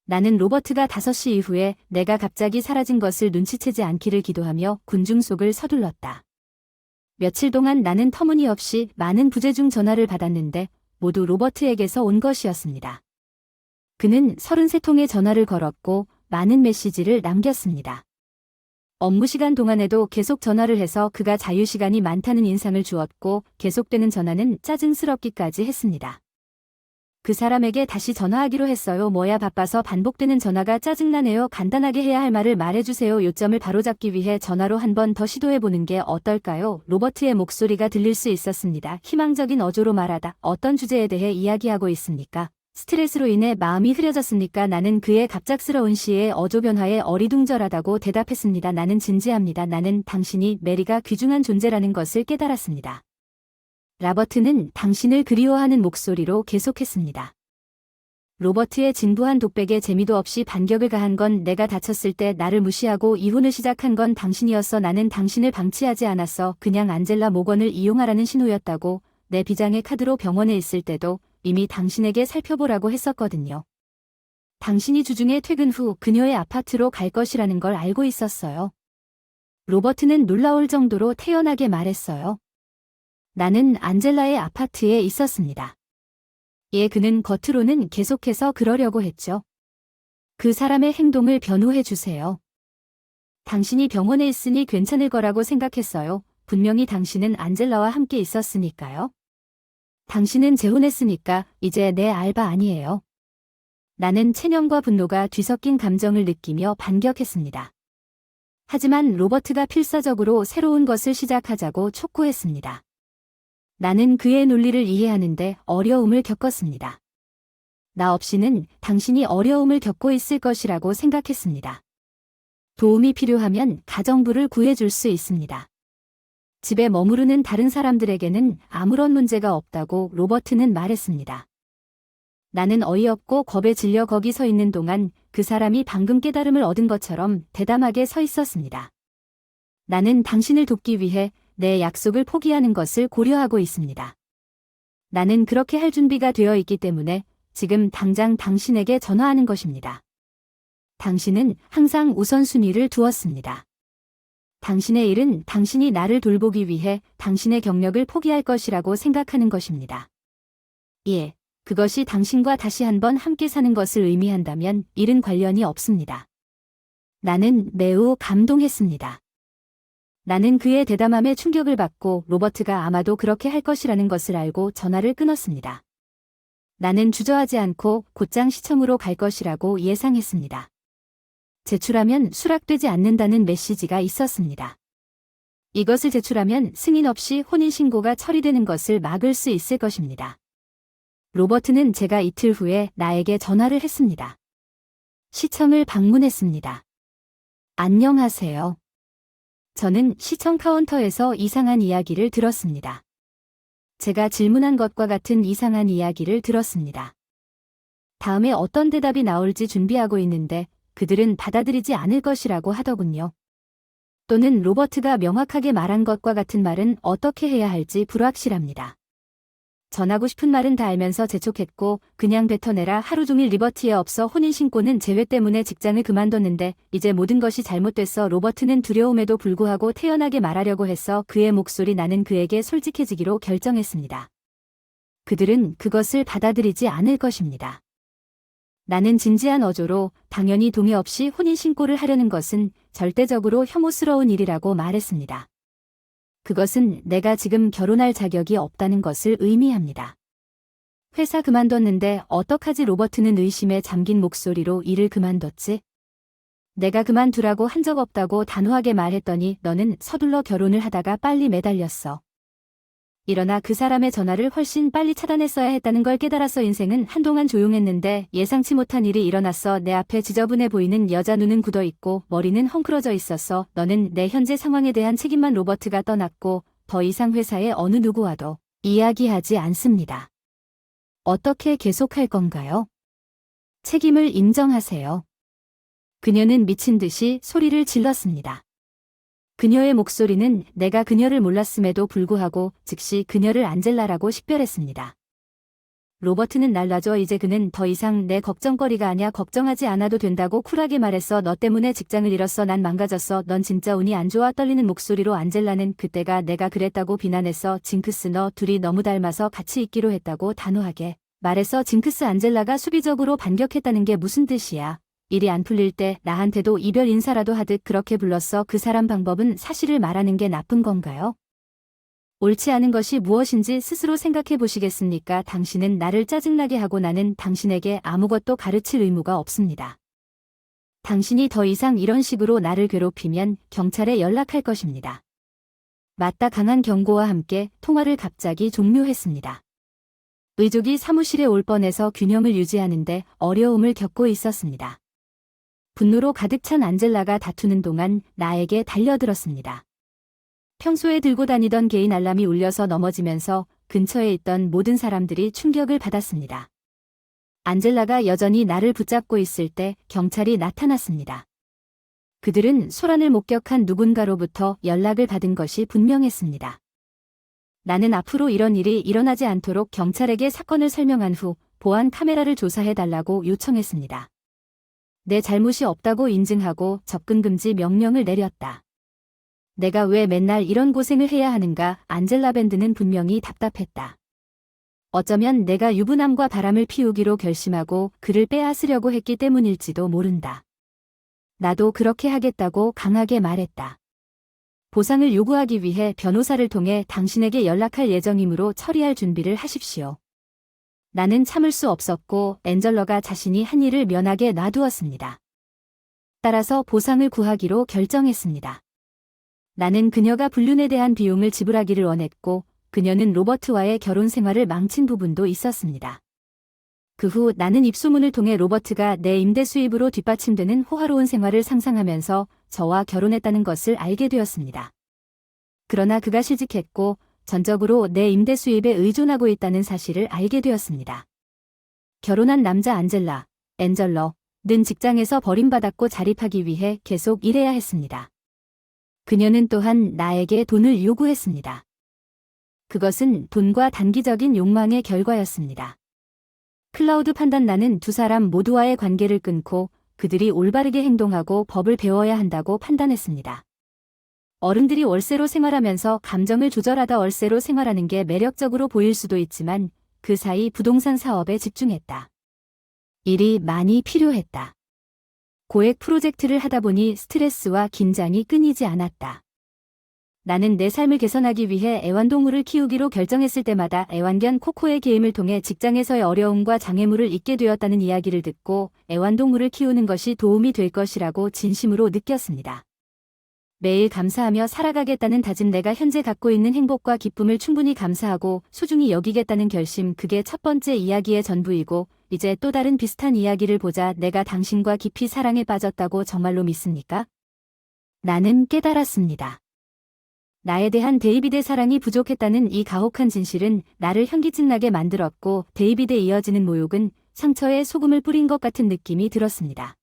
나는 로버트가 5시 이후에 내가 갑자기 사라진 것을 눈치채지 않기를 기도하며 군중 속을 서둘렀다. 며칠 동안 나는 터무니없이 많은 부재중 전화를 받았는데 모두 로버트에게서 온 것이었습니다. 그는 33통의 전화를 걸었고 많은 메시지를 남겼습니다. 업무 시간 동안에도 계속 전화를 해서 그가 자유시간이 많다는 인상을 주었고 계속되는 전화는 짜증스럽기까지 했습니다. 그 사람에게 다시 전화하기로 했어요. 뭐야 바빠서 반복되는 전화가 짜증나네요. 간단하게 해야 할 말을 말해주세요. 요점을 바로잡기 위해 전화로 한 번 더 시도해보는 게 어떨까요? 로버트의 목소리가 들릴 수 있었습니다. 희망적인 어조로 말하다. 어떤 주제에 대해 이야기하고 있습니까? 스트레스로 인해 마음이 흐려졌습니까? 나는 그의 갑작스러운 시의 어조 변화에 어리둥절하다고 대답했습니다. 나는 진지합니다. 나는 당신이 메리가 귀중한 존재라는 것을 깨달았습니다. 라버트는 당신을 그리워하는 목소리로 계속했습니다. 로버트의 진부한 독백에 재미도 없이 반격을 가한 건 내가 다쳤을 때 나를 무시하고 이혼을 시작한 건 당신이었어. 나는 당신을 방치하지 않았어. 그냥 안젤라 모건을 이용하라는 신호였다고. 내 비장의 카드로 병원에 있을 때도 이미 당신에게 살펴보라고 했었거든요. 당신이 주중에 퇴근 후 그녀의 아파트로 갈 것이라는 걸 알고 있었어요. 로버트는 놀라울 정도로 태연하게 말했어요. 나는 안젤라의 아파트에 있었습니다. 예, 그는 겉으로는 계속해서 그러려고 했죠. 그 사람의 행동을 변호해 주세요. 당신이 병원에 있으니 괜찮을 거라고 생각했어요. 분명히 당신은 안젤라와 함께 있었으니까요. 당신은 재혼했으니까 이제 내 알바 아니에요. 나는 체념과 분노가 뒤섞인 감정을 느끼며 반격했습니다. 하지만 로버트가 필사적으로 새로운 것을 시작하자고 촉구했습니다. 나는 그의 논리를 이해하는데 어려움을 겪었습니다. 나 없이는 당신이 어려움을 겪고 있을 것이라고 생각했습니다. 도움이 필요하면 가정부를 구해줄 수 있습니다. 집에 머무르는 다른 사람들에게는 아무런 문제가 없다고 로버트는 말했습니다. 나는 어이없고 겁에 질려 거기 서 있는 동안 그 사람이 방금 깨달음을 얻은 것처럼 대담하게 서 있었습니다. 나는 당신을 돕기 위해 내 약속을 포기하는 것을 고려하고 있습니다. 나는 그렇게 할 준비가 되어 있기 때문에 지금 당장 당신에게 전화하는 것입니다. 당신은 항상 우선순위를 두었습니다. 당신의 일은 당신이 나를 돌보기 위해 당신의 경력을 포기할 것이라고 생각하는 것입니다. 예, 그것이 당신과 다시 한번 함께 사는 것을 의미한다면 일은 관련이 없습니다. 나는 매우 감동했습니다. 나는 그의 대담함에 충격을 받고 로버트가 아마도 그렇게 할 것이라는 것을 알고 전화를 끊었습니다. 나는 주저하지 않고 곧장 시청으로 갈 것이라고 예상했습니다. 제출하면 수락되지 않는다는 메시지가 있었습니다. 이것을 제출하면 승인 없이 혼인신고가 처리되는 것을 막을 수 있을 것입니다. 로버트는 제가 이틀 후에 나에게 전화를 했습니다. 시청을 방문했습니다. 안녕하세요. 저는 시청 카운터에서 이상한 이야기를 들었습니다. 제가 질문한 것과 같은 이상한 이야기를 들었습니다. 다음에 어떤 대답이 나올지 준비하고 있는데 그들은 받아들이지 않을 것이라고 하더군요. 또는 로버트가 명확하게 말한 것과 같은 말은 어떻게 해야 할지 불확실합니다. 전하고 싶은 말은 다 알면서 재촉했고 그냥 뱉어내라. 하루 종일 리버티에 없어 혼인신고는 재회 때문에 직장을 그만뒀는데 이제 모든 것이 잘못됐어. 로버트는 두려움에도 불구하고 태연하게 말하려고 했어. 그의 목소리 나는 그에게 솔직해지기로 결정했습니다. 그들은 그것을 받아들이지 않을 것입니다. 나는 진지한 어조로 당연히 동의 없이 혼인신고를 하려는 것은 절대적으로 혐오스러운 일이라고 말했습니다. 그것은 내가 지금 결혼할 자격이 없다는 것을 의미합니다. 회사 그만뒀는데 어떡하지? 로버트는 의심에 잠긴 목소리로 일을 그만뒀지? 내가 그만두라고 한 적 없다고 단호하게 말했더니 너는 서둘러 결혼을 하다가 빨리 매달렸어. 일어나 그 사람의 전화를 훨씬 빨리 차단했어야 했다는 걸 깨달아서 인생은 한동안 조용했는데 예상치 못한 일이 일어났어. 내 앞에 지저분해 보이는 여자 눈은 굳어있고 머리는 헝클어져 있었어. 너는 내 현재 상황에 대한 책임만 로버트가 떠났고 더 이상 회사의 어느 누구와도 이야기하지 않습니다. 어떻게 계속할 건가요? 책임을 인정하세요. 그녀는 미친 듯이 소리를 질렀습니다. 그녀의 목소리는 내가 그녀를 몰랐음에도 불구하고 즉시 그녀를 안젤라라고 식별했습니다. 로버트는 날 놔줘. 이제 그는 더 이상 내 걱정거리가 아니야. 걱정하지 않아도 된다고 쿨하게 말했어. 너 때문에 직장을 잃었어. 난 망가졌어. 넌 진짜 운이 안 좋아. 떨리는 목소리로 안젤라는 그때가 내가 그랬다고 비난했어. 징크스, 너 둘이 너무 닮아서 같이 있기로 했다고 단호하게 말했어. 징크스. 안젤라가 수비적으로 반격했다는 게 무슨 뜻이야? 일이 안 풀릴 때 나한테도 이별 인사라도 하듯 그렇게 불렀어. 그 사람 방법은 사실을 말하는 게 나쁜 건가요? 옳지 않은 것이 무엇인지 스스로 생각해 보시겠습니까? 당신은 나를 짜증나게 하고 나는 당신에게 아무것도 가르칠 의무가 없습니다. 당신이 더 이상 이런 식으로 나를 괴롭히면 경찰에 연락할 것입니다. 맞다. 강한 경고와 함께 통화를 갑자기 종료했습니다. 의족이 사무실에 올 뻔해서 균형을 유지하는데 어려움을 겪고 있었습니다. 분노로 가득 찬 안젤라가 다투는 동안 나에게 달려들었습니다. 평소에 들고 다니던 개인 알람이 울려서 넘어지면서 근처에 있던 모든 사람들이 충격을 받았습니다. 안젤라가 여전히 나를 붙잡고 있을 때 경찰이 나타났습니다. 그들은 소란을 목격한 누군가로부터 연락을 받은 것이 분명했습니다. 나는 앞으로 이런 일이 일어나지 않도록 경찰에게 사건을 설명한 후 보안 카메라를 조사해달라고 요청했습니다. 내 잘못이 없다고 인증하고 접근 금지 명령을 내렸다. 내가 왜 맨날 이런 고생을 해야 하는가? 안젤라 밴드는 분명히 답답했다. 어쩌면 내가 유부남과 바람을 피우기로 결심하고 그를 빼앗으려고 했기 때문일지도 모른다. 나도 그렇게 하겠다고 강하게 말했다. 보상을 요구하기 위해 변호사를 통해 당신에게 연락할 예정이므로 처리할 준비를 하십시오. 나는 참을 수 없었고 앤젤러가 자신이 한 일을 면하게 놔두었습니다. 따라서 보상을 구하기로 결정했습니다. 나는 그녀가 불륜에 대한 비용을 지불하기를 원했고 그녀는 로버트와의 결혼 생활을 망친 부분도 있었습니다. 그 후 나는 입소문을 통해 로버트가 내 임대 수입으로 뒷받침되는 호화로운 생활을 상상하면서 저와 결혼했다는 것을 알게 되었습니다. 그러나 그가 실직했고 전적으로 내 임대 수입에 의존하고 있다는 사실을 알게 되었습니다. 결혼한 남자 앤젤러는 직장에서 버림받았고 자립하기 위해 계속 일해야 했습니다. 그녀는 또한 나에게 돈을 요구했습니다. 그것은 돈과 단기적인 욕망의 결과였습니다. 클라우드 판단 나는 두 사람 모두와의 관계를 끊고 그들이 올바르게 행동하고 법을 배워야 한다고 판단했습니다. 어른들이 월세로 생활하면서 감정을 조절하다 월세로 생활하는 게 매력적으로 보일 수도 있지만 그 사이 부동산 사업에 집중했다. 일이 많이 필요했다. 고액 프로젝트를 하다 보니 스트레스와 긴장이 끊이지 않았다. 나는 내 삶을 개선하기 위해 애완동물을 키우기로 결정했을 때마다 애완견 코코의 게임을 통해 직장에서의 어려움과 장애물을 잊게 되었다는 이야기를 듣고 애완동물을 키우는 것이 도움이 될 것이라고 진심으로 느꼈습니다. 매일 감사하며 살아가겠다는 다짐, 내가 현재 갖고 있는 행복과 기쁨을 충분히 감사하고 소중히 여기겠다는 결심, 그게 첫 번째 이야기의 전부이고 이제 또 다른 비슷한 이야기를 보자. 내가 당신과 깊이 사랑에 빠졌다고 정말로 믿습니까? 나는 깨달았습니다. 나에 대한 데이빗의 사랑이 부족했다는 이 가혹한 진실은 나를 현기증나게 만들었고 데이빗에 이어지는 모욕은 상처에 소금을 뿌린 것 같은 느낌이 들었습니다.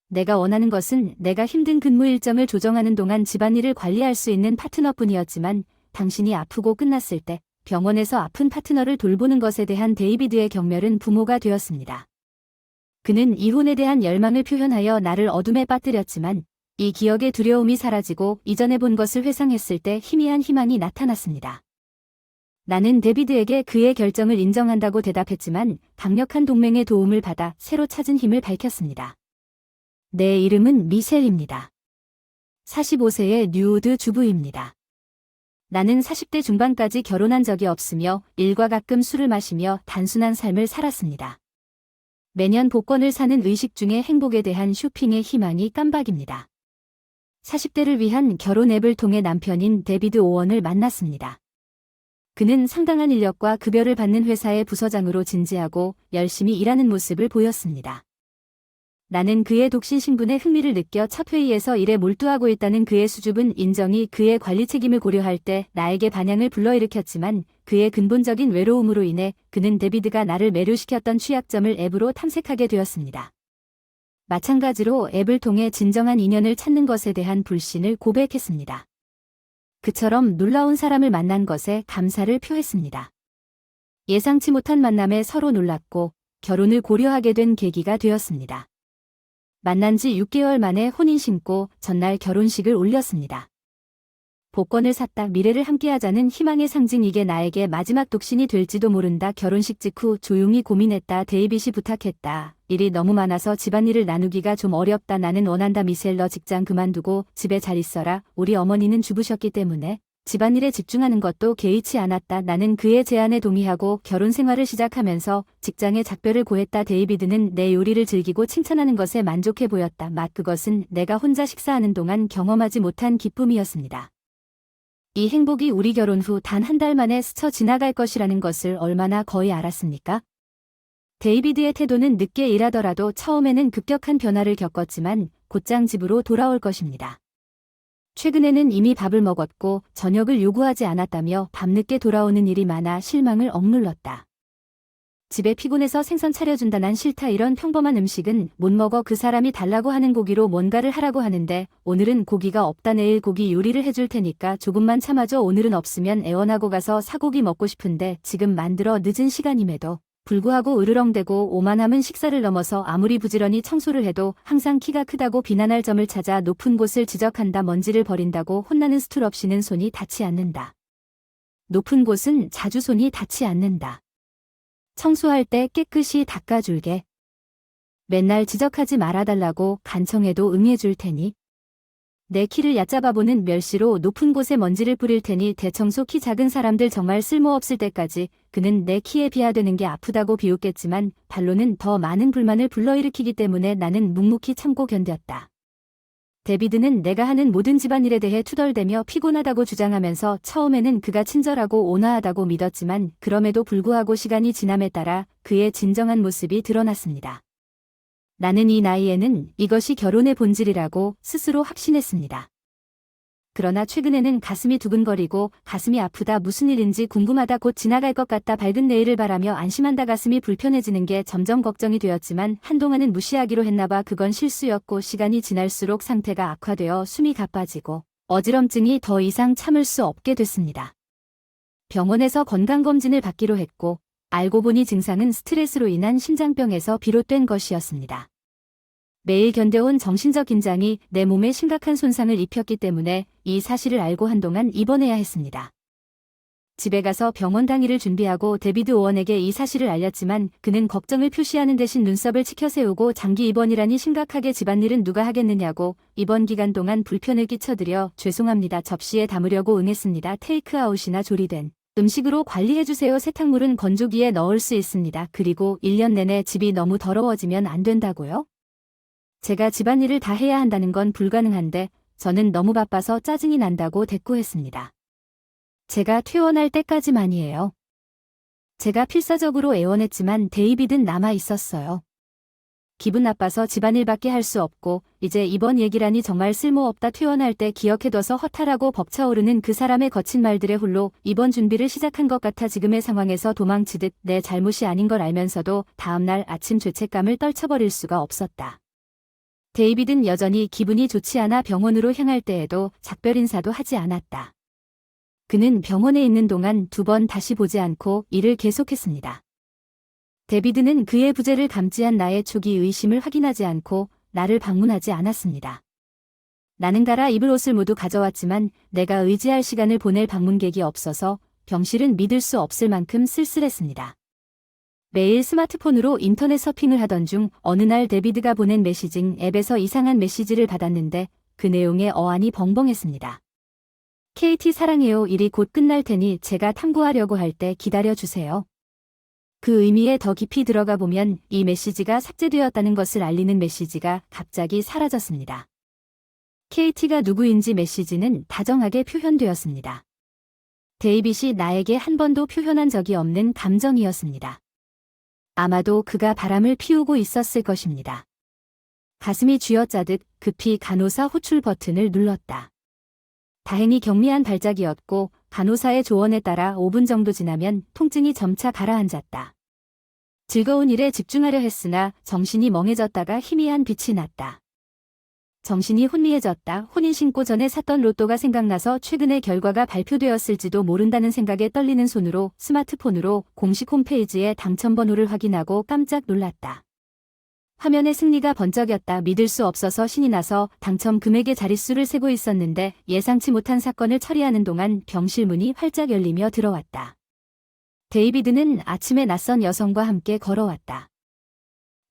내가 원하는 것은 내가 힘든 근무 일정을 조정하는 동안 집안일을 관리할 수 있는 파트너뿐이었지만 당신이 아프고 끝났을 때 병원에서 아픈 파트너를 돌보는 것에 대한 데이비드의 경멸은 부모가 되었습니다. 그는 이혼에 대한 열망을 표현하여 나를 어둠에 빠뜨렸지만 이 기억의 두려움이 사라지고 이전에 본 것을 회상했을 때 희미한 희망이 나타났습니다. 나는 데이비드에게 그의 결정을 인정한다고 대답했지만 강력한 동맹의 도움을 받아 새로 찾은 힘을 밝혔습니다. 내 이름은 미셸입니다. 45세의 뉴우드 주부입니다. 나는 40대 중반까지 결혼한 적이 없으며 일과 가끔 술을 마시며 단순한 삶을 살았습니다. 매년 복권을 사는 의식 중에 행복에 대한 쇼핑의 희망이 깜박입니다. 40대를 위한 결혼 앱을 통해 남편인 데이비드 오원을 만났습니다. 그는 상당한 인력과 급여를 받는 회사의 부서장으로 진지하고 열심히 일하는 모습을 보였습니다. 나는 그의 독신 신분에 흥미를 느껴 첫 회의에서 일에 몰두하고 있다는 그의 수줍은 인정이 그의 관리 책임을 고려할 때 나에게 반향을 불러일으켰지만 그의 근본적인 외로움으로 인해 그는 데이비드가 나를 매료시켰던 취약점을 앱으로 탐색하게 되었습니다. 마찬가지로 앱을 통해 진정한 인연을 찾는 것에 대한 불신을 고백했습니다. 그처럼 놀라운 사람을 만난 것에 감사를 표했습니다. 예상치 못한 만남에 서로 놀랐고 결혼을 고려하게 된 계기가 되었습니다. 만난 지 6개월 만에 혼인 신고 전날 결혼식을 올렸습니다. 복권을 샀다. 미래를 함께하자는 희망의 상징. 이게 나에게 마지막 독신이 될지도 모른다. 결혼식 직후 조용히 고민했다. 데이빗이 부탁했다. 일이 너무 많아서 집안일을 나누기가 좀 어렵다. 나는 원한다. 미셸 너 직장 그만두고 집에 잘 있어라. 우리 어머니는 주부셨기 때문에 집안일에 집중하는 것도 개의치 않았다. 나는 그의 제안에 동의하고 결혼 생활을 시작하면서 직장에 작별을 고했다. 데이비드는 내 요리를 즐기고 칭찬하는 것에 만족해 보였다. 그것은 내가 혼자 식사하는 동안 경험하지 못한 기쁨이었습니다. 이 행복이 우리 결혼 후 단 한 달 만에 스쳐 지나갈 것이라는 것을 얼마나 거의 알았습니까? 데이비드의 태도는 늦게 일하더라도 처음에는 급격한 변화를 겪었지만 곧장 집으로 돌아올 것입니다. 최근에는 이미 밥을 먹었고 저녁을 요구하지 않았다며 밤늦게 돌아오는 일이 많아 실망을 억눌렀다. 집에 피곤해서 생선 차려준다. 난 싫다. 이런 평범한 음식은 못 먹어. 그 사람이 달라고 하는 고기로 뭔가를 하라고 하는데 오늘은 고기가 없다. 내일 고기 요리를 해줄 테니까 조금만 참아줘. 오늘은 없으면 애원하고 가서 사고기 먹고 싶은데 지금 만들어 늦은 시간임에도 불구하고 으르렁대고 오만함은 식사를 넘어서 아무리 부지런히 청소를 해도 항상 키가 크다고 비난할 점을 찾아 높은 곳을 지적한다. 먼지를 버린다고 혼나는 스툴 없이는 손이 닿지 않는다. 높은 곳은 자주 손이 닿지 않는다. 청소할 때 깨끗이 닦아줄게. 맨날 지적하지 말아달라고 간청해도 응해줄 테니. 내 키를 얕잡아보는 멸시로 높은 곳에 먼지를 뿌릴 테니 대청소. 키 작은 사람들 정말 쓸모없을 때까지 그는 내 키에 비하되는 게 아프다고 비웃겠지만 반로는 더 많은 불만을 불러일으키기 때문에 나는 묵묵히 참고 견뎠다. 데비드는 내가 하는 모든 집안일에 대해 투덜대며 피곤하다고 주장하면서 처음에는 그가 친절하고 온화하다고 믿었지만 그럼에도 불구하고 시간이 지남에 따라 그의 진정한 모습이 드러났습니다. 나는 이 나이에는 이것이 결혼의 본질이라고 스스로 확신했습니다. 그러나 최근에는 가슴이 두근거리고 가슴이 아프다. 무슨 일인지 궁금하다. 곧 지나갈 것 같다. 밝은 내일을 바라며 안심한다. 가슴이 불편해지는 게 점점 걱정이 되었지만 한동안은 무시하기로 했나봐. 그건 실수였고 시간이 지날수록 상태가 악화되어 숨이 가빠지고 어지럼증이 더 이상 참을 수 없게 됐습니다. 병원에서 건강검진을 받기로 했고 알고 보니 증상은 스트레스로 인한 심장병에서 비롯된 것이었습니다. 매일 견뎌온 정신적 긴장이 내 몸에 심각한 손상을 입혔기 때문에 이 사실을 알고 한동안 입원해야 했습니다. 집에 가서 병원 당일을 준비하고 데비드 오원에게 이 사실을 알렸지만 그는 걱정을 표시하는 대신 눈썹을 치켜세우고 장기 입원이라니 심각하게 집안일은 누가 하겠느냐고 입원 기간 동안 불편을 끼쳐드려 죄송합니다. 접시에 담으려고 응했습니다. 테이크아웃이나 조리된 음식으로 관리해주세요. 세탁물은 건조기에 넣을 수 있습니다. 그리고 1년 내내 집이 너무 더러워지면 안 된다고요? 제가 집안일을 다 해야 한다는 건 불가능한데 저는 너무 바빠서 짜증이 난다고 대꾸했습니다. 제가 퇴원할 때까지만이에요. 제가 필사적으로 애원했지만 데이빗은 남아 있었어요. 기분 나빠서 집안일밖에 할 수 없고 이제 이번 얘기라니 정말 쓸모없다. 퇴원할 때 기억해둬서 허탈하고 벅차오르는 그 사람의 거친 말들에 홀로 이번 준비를 시작한 것 같아 지금의 상황에서 도망치듯 내 잘못이 아닌 걸 알면서도 다음날 아침 죄책감을 떨쳐버릴 수가 없었다. 데이빗은 여전히 기분이 좋지 않아 병원으로 향할 때에도 작별 인사도 하지 않았다. 그는 병원에 있는 동안 2번 다시 보지 않고 일을 계속했습니다. 데비드는 그의 부재를 감지한 나의 초기 의심을 확인하지 않고 나를 방문하지 않았습니다. 나는 갈아 입을 옷을 모두 가져왔지만 내가 의지할 시간을 보낼 방문객이 없어서 병실은 믿을 수 없을 만큼 쓸쓸했습니다. 매일 스마트폰으로 인터넷 서핑을 하던 중 어느 날 데비드가 보낸 메시징 앱에서 이상한 메시지를 받았는데 그 내용에 어안이 벙벙했습니다. KT 사랑해요. 일이 곧 끝날 테니 제가 탐구하려고 할 때 기다려주세요. 그 의미에 더 깊이 들어가 보면 이 메시지가 삭제되었다는 것을 알리는 메시지가 갑자기 사라졌습니다. KT가 누구인지 메시지는 다정하게 표현되었습니다. 데이빗이 나에게 한 번도 표현한 적이 없는 감정이었습니다. 아마도 그가 바람을 피우고 있었을 것입니다. 가슴이 쥐어짜듯 급히 간호사 호출 버튼을 눌렀다. 다행히 경미한 발작이었고 간호사의 조언에 따라 5분 정도 지나면 통증이 점차 가라앉았다. 즐거운 일에 집중하려 했으나 정신이 멍해졌다가 희미한 빛이 났다. 정신이 혼미해졌다. 혼인신고 전에 샀던 로또가 생각나서 최근에 결과가 발표되었을지도 모른다는 생각에 떨리는 손으로 스마트폰으로 공식 홈페이지에 당첨번호를 확인하고 깜짝 놀랐다. 화면에 승리가 번쩍였다. 믿을 수 없어서 신이 나서 당첨 금액의 자릿수를 세고 있었는데 예상치 못한 사건을 처리하는 동안 병실 문이 활짝 열리며 들어왔다. 데이비드는 아침에 낯선 여성과 함께 걸어왔다.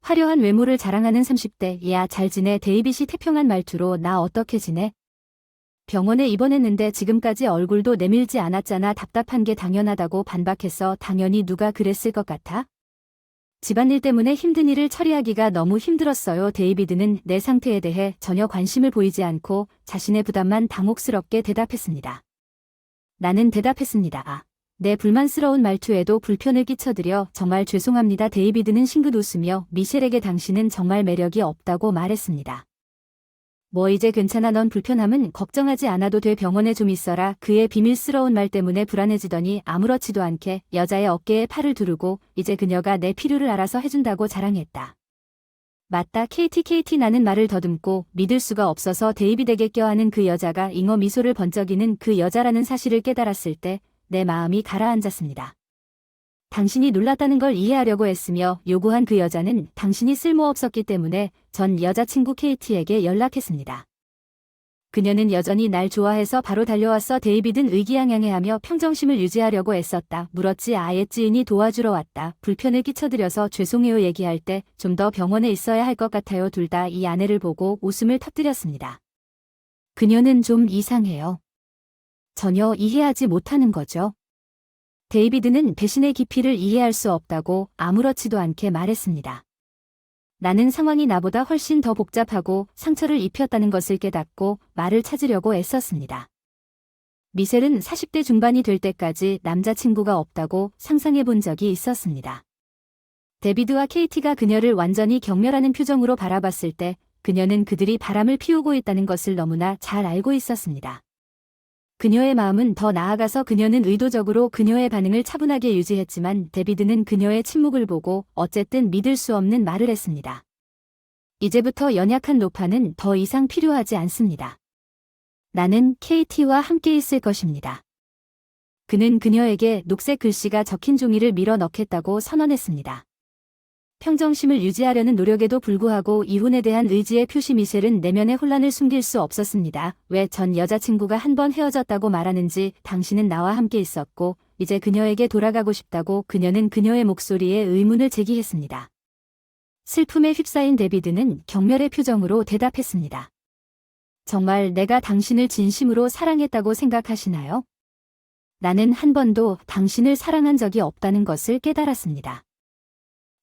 화려한 외모를 자랑하는 30대, 야, 잘 지내? 데이빗이 태평한 말투로 나 어떻게 지내? 병원에 입원했는데 지금까지 얼굴도 내밀지 않았잖아. 답답한 게 당연하다고 반박했어. 당연히 누가 그랬을 것 같아? 집안일 때문에 힘든 일을 처리하기가 너무 힘들었어요. 데이비드는 내 상태에 대해 전혀 관심을 보이지 않고 자신의 부담만 당혹스럽게 대답했습니다. 나는 대답했습니다. 내 불만스러운 말투에도 불편을 끼쳐드려 정말 죄송합니다. 데이비드는 싱긋 웃으며 미셸에게 당신은 정말 매력이 없다고 말했습니다. 뭐 이제 괜찮아. 넌 불편함은 걱정하지 않아도 돼. 병원에 좀 있어라. 그의 비밀스러운 말 때문에 불안해지더니 아무렇지도 않게 여자의 어깨에 팔을 두르고 이제 그녀가 내 필요를 알아서 해준다고 자랑했다. 맞다. 케이티. 나는 말을 더듬고 믿을 수가 없어서 데이비드에게 껴안은 그 여자가 잉어 미소를 번쩍이는 그 여자라는 사실을 깨달았을 때 내 마음이 가라앉았습니다. 당신이 놀랐다는 걸 이해하려고 했으며 요구한 그 여자는 당신이 쓸모없었기 때문에 전 여자친구 케이티에게 연락했습니다. 그녀는 여전히 날 좋아해서 바로 달려왔어. 데이비드는 의기양양해하며 평정심을 유지하려고 애썼다. 물었지. 아예 지인이 도와주러 왔다. 불편을 끼쳐드려서 죄송해요. 얘기할 때 좀 더 병원에 있어야 할 것 같아요. 둘 다 이 아내를 보고 웃음을 터뜨렸습니다. 그녀는 좀 이상해요. 전혀 이해하지 못하는 거죠. 데이비드는 배신의 깊이를 이해할 수 없다고 아무렇지도 않게 말했습니다. 나는 상황이 나보다 훨씬 더 복잡하고 상처를 입혔다는 것을 깨닫고 말을 찾으려고 애썼습니다. 미셸은 40대 중반이 될 때까지 남자친구가 없다고 상상해 본 적이 있었습니다. 데이비드와 케이티가 그녀를 완전히 경멸하는 표정으로 바라봤을 때 그녀는 그들이 바람을 피우고 있다는 것을 너무나 잘 알고 있었습니다. 그녀의 마음은 더 나아가서 그녀는 의도적으로 그녀의 반응을 차분하게 유지했지만 데이비드는 그녀의 침묵을 보고 어쨌든 믿을 수 없는 말을 했습니다. 이제부터 연약한 노파는 더 이상 필요하지 않습니다. 나는 케이티와 함께 있을 것입니다. 그는 그녀에게 녹색 글씨가 적힌 종이를 밀어 넣겠다고 선언했습니다. 평정심을 유지하려는 노력에도 불구하고 이혼에 대한 의지의 표시. 미셸은 내면의 혼란을 숨길 수 없었습니다. 왜 전 여자친구가 한 번 헤어졌다고 말하는지. 당신은 나와 함께 있었고 이제 그녀에게 돌아가고 싶다고. 그녀는 그녀의 목소리에 의문을 제기했습니다. 슬픔에 휩싸인 데이비드는 경멸의 표정으로 대답했습니다. 정말 내가 당신을 진심으로 사랑했다고 생각하시나요? 나는 한 번도 당신을 사랑한 적이 없다는 것을 깨달았습니다.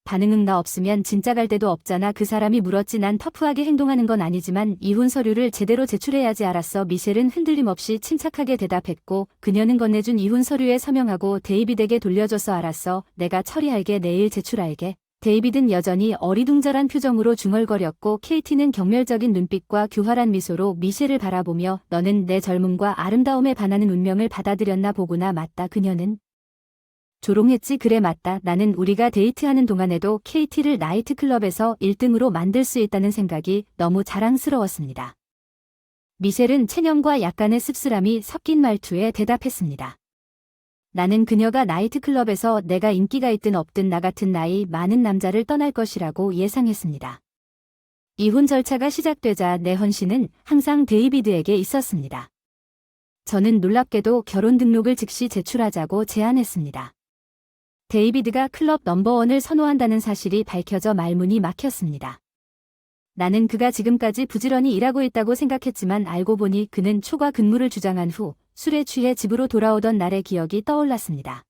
반응은 나 없으면 진짜 갈 데도 없잖아. 그 사람이 물었지. 난 터프하게 행동하는 건 아니지만 이혼 서류를 제대로 제출해야지. 알았어. 미셸은 흔들림 없이 침착하게 대답했고 그녀는 건네준 이혼 서류에 서명하고 데이비드에게 돌려줘서 알았어. 내가 처리할게. 내일 제출할게. 데이비드는 여전히 어리둥절한 표정으로 중얼거렸고 케이티는 경멸적인 눈빛과 교활한 미소로 미셸을 바라보며 너는 내 젊음과 아름다움에 반하는 운명을 받아들였나 보구나. 맞다. 그녀는 조롱했지. 그래 맞다. 나는 우리가 데이트하는 동안에도 케이티를 나이트클럽에서 1등으로 만들 수 있다는 생각이 너무 자랑스러웠습니다. 미셸은 체념과 약간의 씁쓸함이 섞인 말투에 대답했습니다. 나는 그녀가 나이트클럽에서 내가 인기가 있든 없든 나 같은 나이 많은 남자를 떠날 것이라고 예상했습니다. 이혼 절차가 시작되자 내 헌신은 항상 데이비드에게 있었습니다. 저는 놀랍게도 결혼 등록을 즉시 제출하자고 제안했습니다. 데이비드가 클럽 넘버원을 선호한다는 사실이 밝혀져 말문이 막혔습니다. 나는 그가 지금까지 부지런히 일하고 있다고 생각했지만 알고 보니 그는 초과 근무를 주장한 후 술에 취해 집으로 돌아오던 날의 기억이 떠올랐습니다.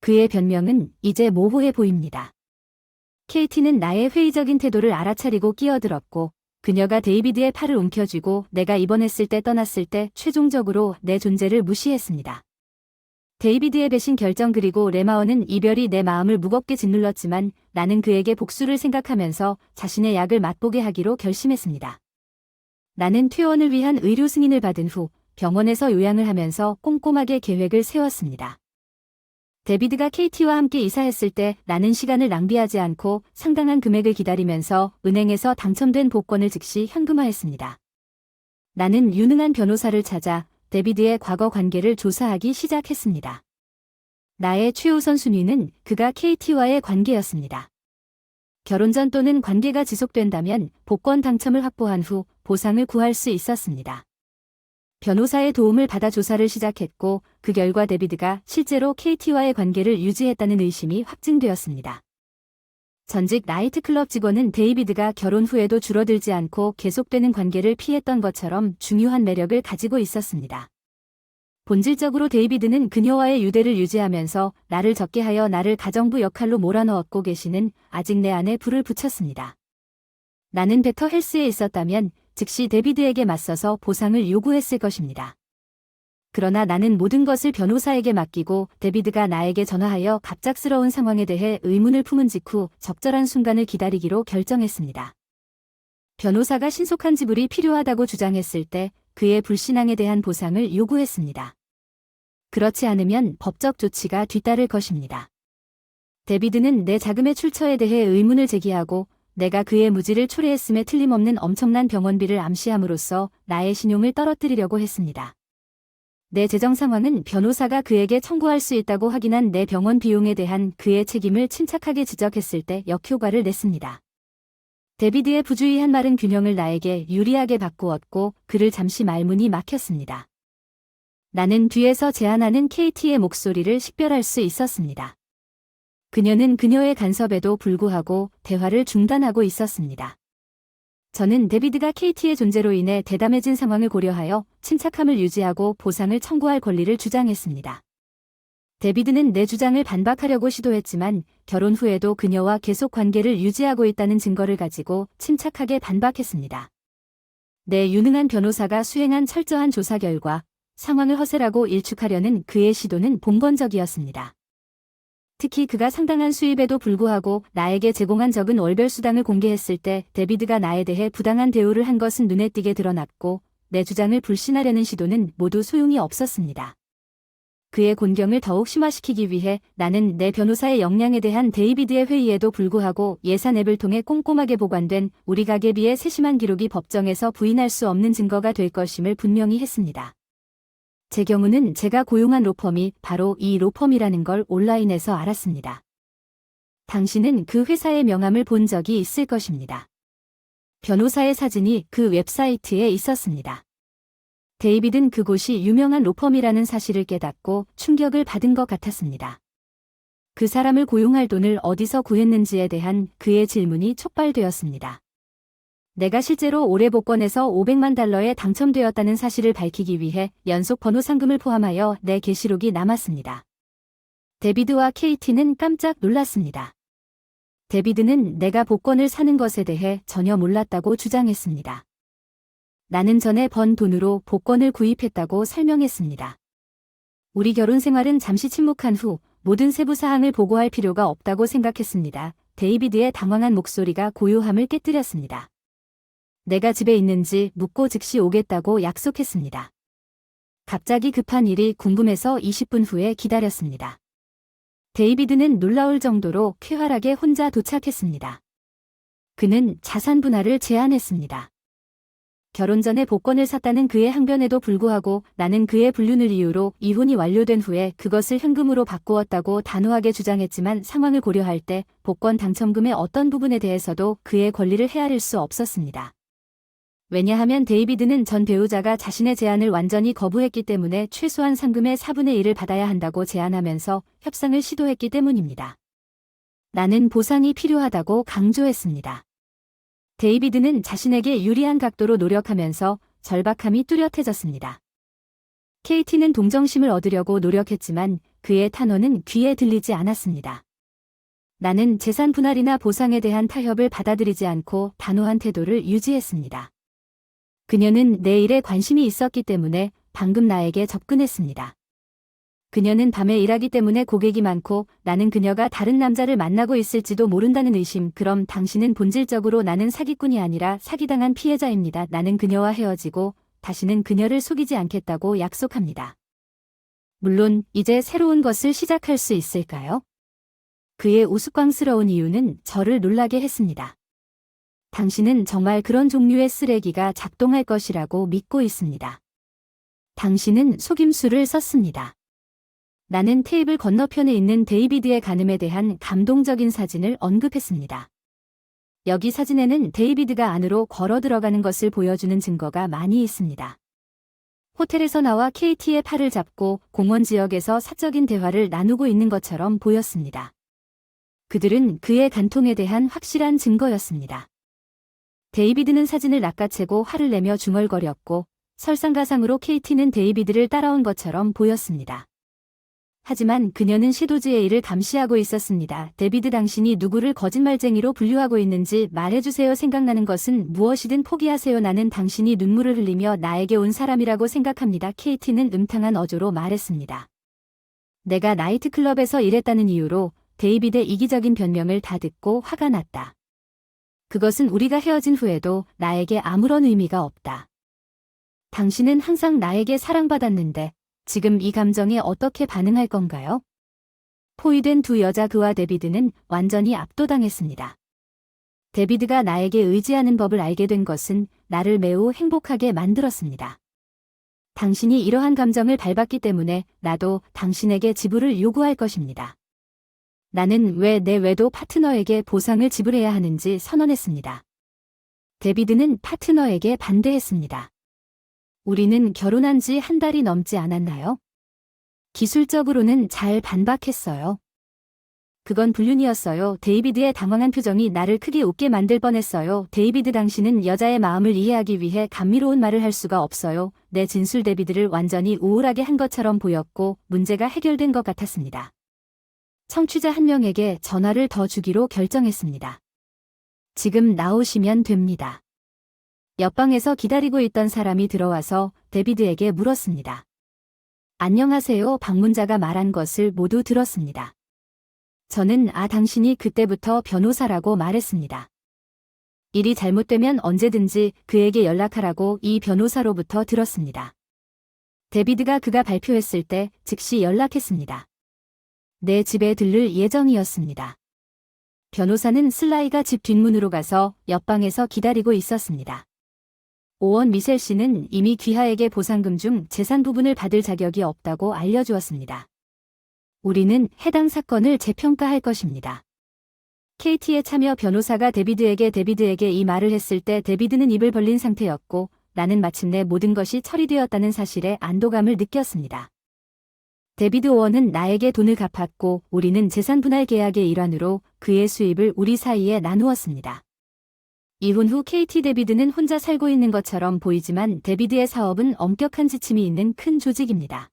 그의 변명은 이제 모호해 보입니다. 케이티는 나의 회의적인 태도를 알아차리고 끼어들었고 그녀가 데이비드의 팔을 움켜쥐고 내가 입원했을 때 떠났을 때 최종적으로 내 존재를 무시했습니다. 데이비드의 배신 결정 그리고 레마어는 이별이 내 마음을 무겁게 짓눌렀지만 나는 그에게 복수를 생각하면서 자신의 약을 맛보게 하기로 결심했습니다. 나는 퇴원을 위한 의료 승인을 받은 후 병원에서 요양을 하면서 꼼꼼하게 계획을 세웠습니다. 데비드가 KT와 함께 이사했을 때 나는 시간을 낭비하지 않고 상당한 금액을 기다리면서 은행에서 당첨된 복권을 즉시 현금화했습니다. 나는 유능한 변호사를 찾아 데비드의 과거 관계를 조사하기 시작했습니다. 나의 최우선 순위는 그가 KT와의 관계였습니다. 결혼 전 또는 관계가 지속된다면 복권 당첨을 확보한 후 보상을 구할 수 있었습니다. 변호사의 도움을 받아 조사를 시작했고 그 결과 데비드가 실제로 KT와의 관계를 유지했다는 의심이 확증되었습니다. 전직 나이트클럽 직원은 데이비드가 결혼 후에도 줄어들지 않고 계속되는 관계를 피했던 것처럼 중요한 매력을 가지고 있었습니다. 본질적으로 데이비드는 그녀와의 유대를 유지하면서 나를 적게 하여 나를 가정부 역할로 몰아넣었고 계시는 아직 내 안에 불을 붙였습니다. 나는 베터 헬스에 있었다면 즉시 데비드에게 맞서서 보상을 요구했을 것입니다. 그러나 나는 모든 것을 변호사에게 맡기고 데비드가 나에게 전화하여 갑작스러운 상황에 대해 의문을 품은 직후 적절한 순간을 기다리기로 결정했습니다. 변호사가 신속한 지불이 필요하다고 주장했을 때 그의 불신앙에 대한 보상을 요구했습니다. 그렇지 않으면 법적 조치가 뒤따를 것입니다. 데비드는 내 자금의 출처에 대해 의문을 제기하고 내가 그의 무지를 초래했음에 틀림없는 엄청난 병원비를 암시함으로써 나의 신용을 떨어뜨리려고 했습니다. 내 재정 상황은 변호사가 그에게 청구할 수 있다고 확인한 내 병원 비용에 대한 그의 책임을 침착하게 지적했을 때 역효과를 냈습니다. 데비드의 부주의한 말은 균형을 나에게 유리하게 바꾸었고 그를 잠시 말문이 막혔습니다. 나는 뒤에서 제안하는 KT의 목소리를 식별할 수 있었습니다. 그녀는 그녀의 간섭에도 불구하고 대화를 중단하고 있었습니다. 저는 데비드가 KT의 존재로 인해 대담해진 상황을 고려하여 침착함을 유지하고 보상을 청구할 권리를 주장했습니다. 데비드는 내 주장을 반박하려고 시도했지만 결혼 후에도 그녀와 계속 관계를 유지하고 있다는 증거를 가지고 침착하게 반박했습니다. 내 유능한 변호사가 수행한 철저한 조사 결과 상황을 허세라고 일축하려는 그의 시도는 봉건적이었습니다. 특히 그가 상당한 수입에도 불구하고 나에게 제공한 적은 월별 수당을 공개했을 때 데비드가 나에 대해 부당한 대우를 한 것은 눈에 띄게 드러났고 내 주장을 불신하려는 시도는 모두 소용이 없었습니다. 그의 곤경을 더욱 심화시키기 위해 나는 내 변호사의 역량에 대한 데이비드의 회의에도 불구하고 예산 앱을 통해 꼼꼼하게 보관된 우리 가계비의 세심한 기록이 법정에서 부인할 수 없는 증거가 될 것임을 분명히 했습니다. 제 경우는 제가 고용한 로펌이 바로 이 로펌이라는 걸 온라인에서 알았습니다. 당신은 그 회사의 명함을 본 적이 있을 것입니다. 변호사의 사진이 그 웹사이트에 있었습니다. 데이비드는 그곳이 유명한 로펌이라는 사실을 깨닫고 충격을 받은 것 같았습니다. 그 사람을 고용할 돈을 어디서 구했는지에 대한 그의 질문이 촉발되었습니다. 내가 실제로 올해 복권에서 $500만 당첨되었다는 사실을 밝히기 위해 연속 번호 상금을 포함하여 내 계시록이 남았습니다. 데비드와 KT는 깜짝 놀랐습니다. 데비드는 내가 복권을 사는 것에 대해 전혀 몰랐다고 주장했습니다. 나는 전에 번 돈으로 복권을 구입했다고 설명했습니다. 우리 결혼 생활은 잠시 침묵한 후 모든 세부 사항을 보고할 필요가 없다고 생각했습니다. 데이비드의 당황한 목소리가 고요함을 깨뜨렸습니다. 내가 집에 있는지 묻고 즉시 오겠다고 약속했습니다. 갑자기 급한 일이 궁금해서 20분 후에 기다렸습니다. 데이비드는 놀라울 정도로 쾌활하게 혼자 도착했습니다. 그는 자산 분할을 제안했습니다. 결혼 전에 복권을 샀다는 그의 항변에도 불구하고 나는 그의 불륜을 이유로 이혼이 완료된 후에 그것을 현금으로 바꾸었다고 단호하게 주장했지만 상황을 고려할 때 복권 당첨금의 어떤 부분에 대해서도 그의 권리를 헤아릴 수 없었습니다. 왜냐하면 데이비드는 전 배우자가 자신의 제안을 완전히 거부했기 때문에 최소한 상금의 4분의 1을 받아야 한다고 제안하면서 협상을 시도했기 때문입니다. 나는 보상이 필요하다고 강조했습니다. 데이비드는 자신에게 유리한 각도로 노력하면서 절박함이 뚜렷해졌습니다. KT는 동정심을 얻으려고 노력했지만 그의 탄원은 귀에 들리지 않았습니다. 나는 재산 분할이나 보상에 대한 타협을 받아들이지 않고 단호한 태도를 유지했습니다. 그녀는 내 일에 관심이 있었기 때문에 방금 나에게 접근했습니다. 그녀는 밤에 일하기 때문에 고객이 많고 나는 그녀가 다른 남자를 만나고 있을지도 모른다는 의심. 그럼 당신은 본질적으로 나는 사기꾼이 아니라 사기당한 피해자입니다. 나는 그녀와 헤어지고 다시는 그녀를 속이지 않겠다고 약속합니다. 물론 이제 새로운 것을 시작할 수 있을까요? 그의 우스꽝스러운 이유는 저를 놀라게 했습니다. 당신은 정말 그런 종류의 쓰레기가 작동할 것이라고 믿고 있습니다. 당신은 속임수를 썼습니다. 나는 테이블 건너편에 있는 데이비드의 간음에 대한 감동적인 사진을 언급했습니다. 여기 사진에는 데이비드가 안으로 걸어 들어가는 것을 보여주는 증거가 많이 있습니다. 호텔에서 나와 KT의 팔을 잡고 공원 지역에서 사적인 대화를 나누고 있는 것처럼 보였습니다. 그들은 그의 간통에 대한 확실한 증거였습니다. 데이비드는 사진을 낚아채고 화를 내며 중얼거렸고 설상가상으로 KT는 데이비드를 따라온 것처럼 보였습니다. 하지만 그녀는 시도지의 일을 감시하고 있었습니다. 데이비드, 당신이 누구를 거짓말쟁이로 분류하고 있는지 말해주세요. 생각나는 것은 무엇이든 포기하세요. 나는 당신이 눈물을 흘리며 나에게 온 사람이라고 생각합니다. KT는 음탕한 어조로 말했습니다. 내가 나이트클럽에서 일했다는 이유로 데이비드의 이기적인 변명을 다 듣고 화가 났다. 그것은 우리가 헤어진 후에도 나에게 아무런 의미가 없다. 당신은 항상 나에게 사랑받았는데 지금 이 감정에 어떻게 반응할 건가요? 포위된 두 여자, 그와 데이비드는 완전히 압도당했습니다. 데이비드가 나에게 의지하는 법을 알게 된 것은 나를 매우 행복하게 만들었습니다. 당신이 이러한 감정을 밟았기 때문에 나도 당신에게 지불을 요구할 것입니다. 나는 왜 내 외도 파트너에게 보상을 지불해야 하는지 선언했습니다. 데이비드는 파트너에게 반대했습니다. 우리는 결혼한 지 한 달이 넘지 않았나요? 기술적으로는 잘 반박했어요. 그건 불륜이었어요. 데이비드의 당황한 표정이 나를 크게 웃게 만들 뻔했어요. 데이비드, 당신은 여자의 마음을 이해하기 위해 감미로운 말을 할 수가 없어요. 내 진술 데이비드를 완전히 우울하게 한 것처럼 보였고 문제가 해결된 것 같았습니다. 청취자 한 명에게 전화를 더 주기로 결정했습니다. 지금 나오시면 됩니다. 옆방에서 기다리고 있던 사람이 들어와서 데이비드에게 물었습니다. 안녕하세요. 방문자가 말한 것을 모두 들었습니다. 저는 당신이 그때부터 변호사라고 말했습니다. 일이 잘못되면 언제든지 그에게 연락하라고 이 변호사로부터 들었습니다. 데이비드가 그가 발표했을 때 즉시 연락했습니다. 내 집에 들를 예정이었습니다. 변호사는 슬라이가 집 뒷문으로 가서 옆방에서 기다리고 있었습니다. 오원 미셸 씨는 이미 귀하에게 보상금 중 재산 부분을 받을 자격이 없다고 알려주었습니다. 우리는 해당 사건을 재평가할 것입니다. KT의 참여 변호사가 데이비드에게 이 말을 했을 때 데이비드는 입을 벌린 상태였고 나는 마침내 모든 것이 처리되었다는 사실에 안도감을 느꼈습니다. 데이비드 오원은 나에게 돈을 갚았고 우리는 재산 분할 계약의 일환으로 그의 수입을 우리 사이에 나누었습니다. 이혼 후 KT 데이비드는 혼자 살고 있는 것처럼 보이지만 데이비드의 사업은 엄격한 지침이 있는 큰 조직입니다.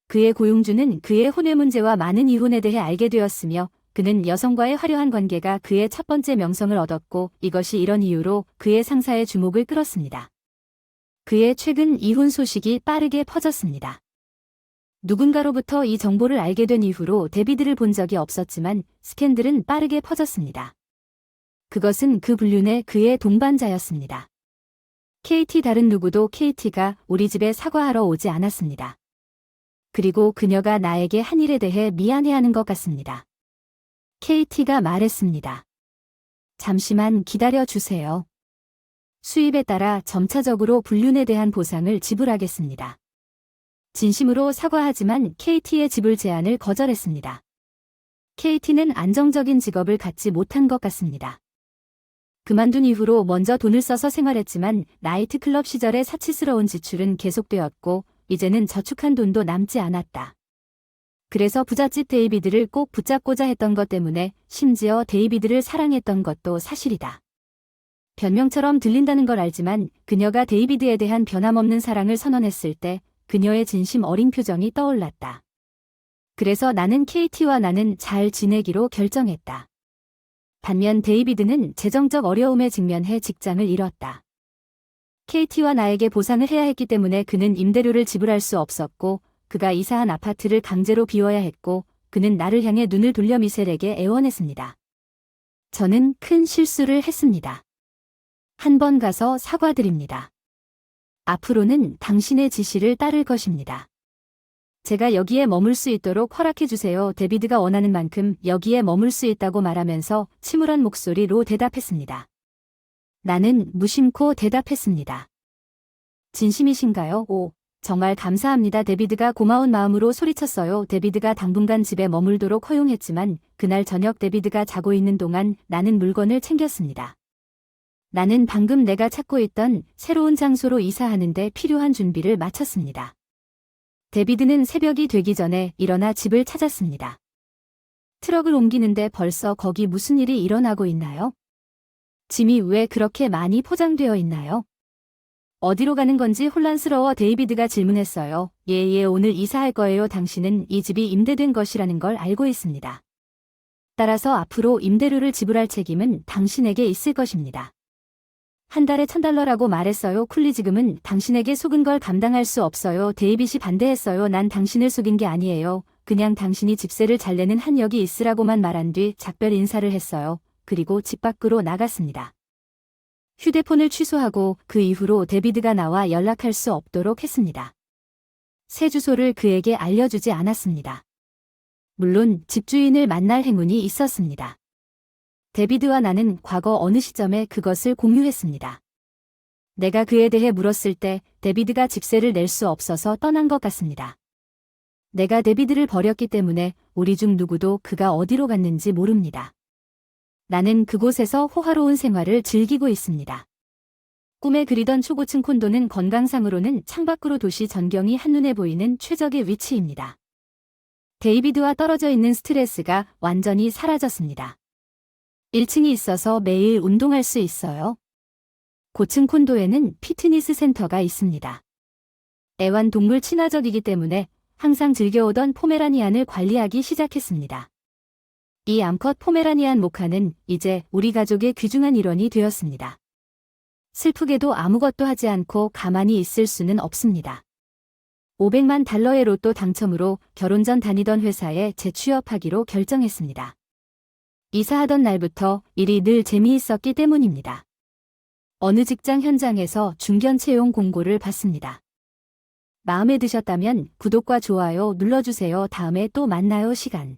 그의 고용주는 그의 혼외 문제와 많은 이혼에 대해 알게 되었으며 그는 여성과의 화려한 관계가 그의 첫 번째 명성을 얻었고 이것이 이런 이유로 그의 상사의 주목을 끌었습니다. 그의 최근 이혼 소식이 빠르게 퍼졌습니다. 누군가로부터 이 정보를 알게 된 이후로 데이비드를 본 적이 없었지만 스캔들은 빠르게 퍼졌습니다. 그것은 그 불륜의 그의 동반자였습니다. KT, 다른 누구도 KT가 우리 집에 사과하러 오지 않았습니다. 그리고 그녀가 나에게 한 일에 대해 미안해하는 것 같습니다. KT가 말했습니다. 잠시만 기다려 주세요. 수입에 따라 점차적으로 불륜에 대한 보상을 지불하겠습니다. 진심으로 사과하지만 KT의 지불 제안을 거절했습니다. KT는 안정적인 직업을 갖지 못한 것 같습니다. 그만둔 이후로 먼저 돈을 써서 생활했지만 나이트클럽 시절의 사치스러운 지출은 계속되었고 이제는 저축한 돈도 남지 않았다. 그래서 부잣집 데이비드를 꼭 붙잡고자 했던 것 때문에 심지어 데이비드를 사랑했던 것도 사실이다. 변명처럼 들린다는 걸 알지만 그녀가 데이비드에 대한 변함없는 사랑을 선언했을 때 그녀의 진심 어린 표정이 떠올랐다. 그래서 나는 KT와 나는 잘 지내기로 결정했다. 반면 데이비드는 재정적 어려움에 직면해 직장을 잃었다. KT와 나에게 보상을 해야 했기 때문에 그는 임대료를 지불할 수 없었고 그가 이사한 아파트를 강제로 비워야 했고 그는 나를 향해 눈을 돌려 미셸에게 애원했습니다. 저는 큰 실수를 했습니다. 한 번 가서 사과드립니다. 앞으로는 당신의 지시를 따를 것입니다. 제가 여기에 머물 수 있도록 허락해 주세요. 데비드가 원하는 만큼 여기에 머물 수 있다고 말하면서 침울한 목소리로 대답했습니다. 나는 무심코 대답했습니다. 진심이신가요? 오, 정말 감사합니다. 데비드가 고마운 마음으로 소리쳤어요. 데비드가 당분간 집에 머물도록 허용했지만 그날 저녁 데비드가 자고 있는 동안 나는 물건을 챙겼습니다. 나는 방금 내가 찾고 있던 새로운 장소로 이사하는데 필요한 준비를 마쳤습니다. 데비드는 새벽이 되기 전에 일어나 집을 찾았습니다. 트럭을 옮기는데 벌써 거기 무슨 일이 일어나고 있나요? 짐이 왜 그렇게 많이 포장되어 있나요? 어디로 가는 건지 혼란스러워 데이비드가 질문했어요. 예, 오늘 이사할 거예요. 당신은 이 집이 임대된 것이라는 걸 알고 있습니다. 따라서 앞으로 임대료를 지불할 책임은 당신에게 있을 것입니다. 한 달에 $1,000라고 말했어요. 쿨리 지금은 당신에게 속은 걸 감당할 수 없어요. 데이빗이 반대했어요. 난 당신을 속인 게 아니에요. 그냥 당신이 집세를 잘 내는 한역이 있으라고만 말한 뒤 작별 인사를 했어요. 그리고 집 밖으로 나갔습니다. 휴대폰을 취소하고 그 이후로 데비드가 나와 연락할 수 없도록 했습니다. 새 주소를 그에게 알려주지 않았습니다. 물론 집주인을 만날 행운이 있었습니다. 데비드와 나는 과거 어느 시점에 그것을 공유했습니다. 내가 그에 대해 물었을 때 데비드가 집세를 낼 수 없어서 떠난 것 같습니다. 내가 데비드를 버렸기 때문에 우리 중 누구도 그가 어디로 갔는지 모릅니다. 나는 그곳에서 호화로운 생활을 즐기고 있습니다. 꿈에 그리던 초고층 콘도는 건강상으로는 창밖으로 도시 전경이 한눈에 보이는 최적의 위치입니다. 데이비드와 떨어져 있는 스트레스가 완전히 사라졌습니다. 1층이 있어서 매일 운동할 수 있어요. 고층 콘도에는 피트니스 센터가 있습니다. 애완동물 친화적이기 때문에 항상 즐겨오던 포메라니안을 관리하기 시작했습니다. 이 암컷 포메라니안 모카는 이제 우리 가족의 귀중한 일원이 되었습니다. 슬프게도 아무것도 하지 않고 가만히 있을 수는 없습니다. $500만 로또 당첨으로 결혼 전 다니던 회사에 재취업하기로 결정했습니다. 이사하던 날부터 일이 늘 재미있었기 때문입니다. 어느 직장 현장에서 중견 채용 공고를 봤습니다. 마음에 드셨다면 구독과 좋아요 눌러주세요. 다음에 또 만나요. 시간.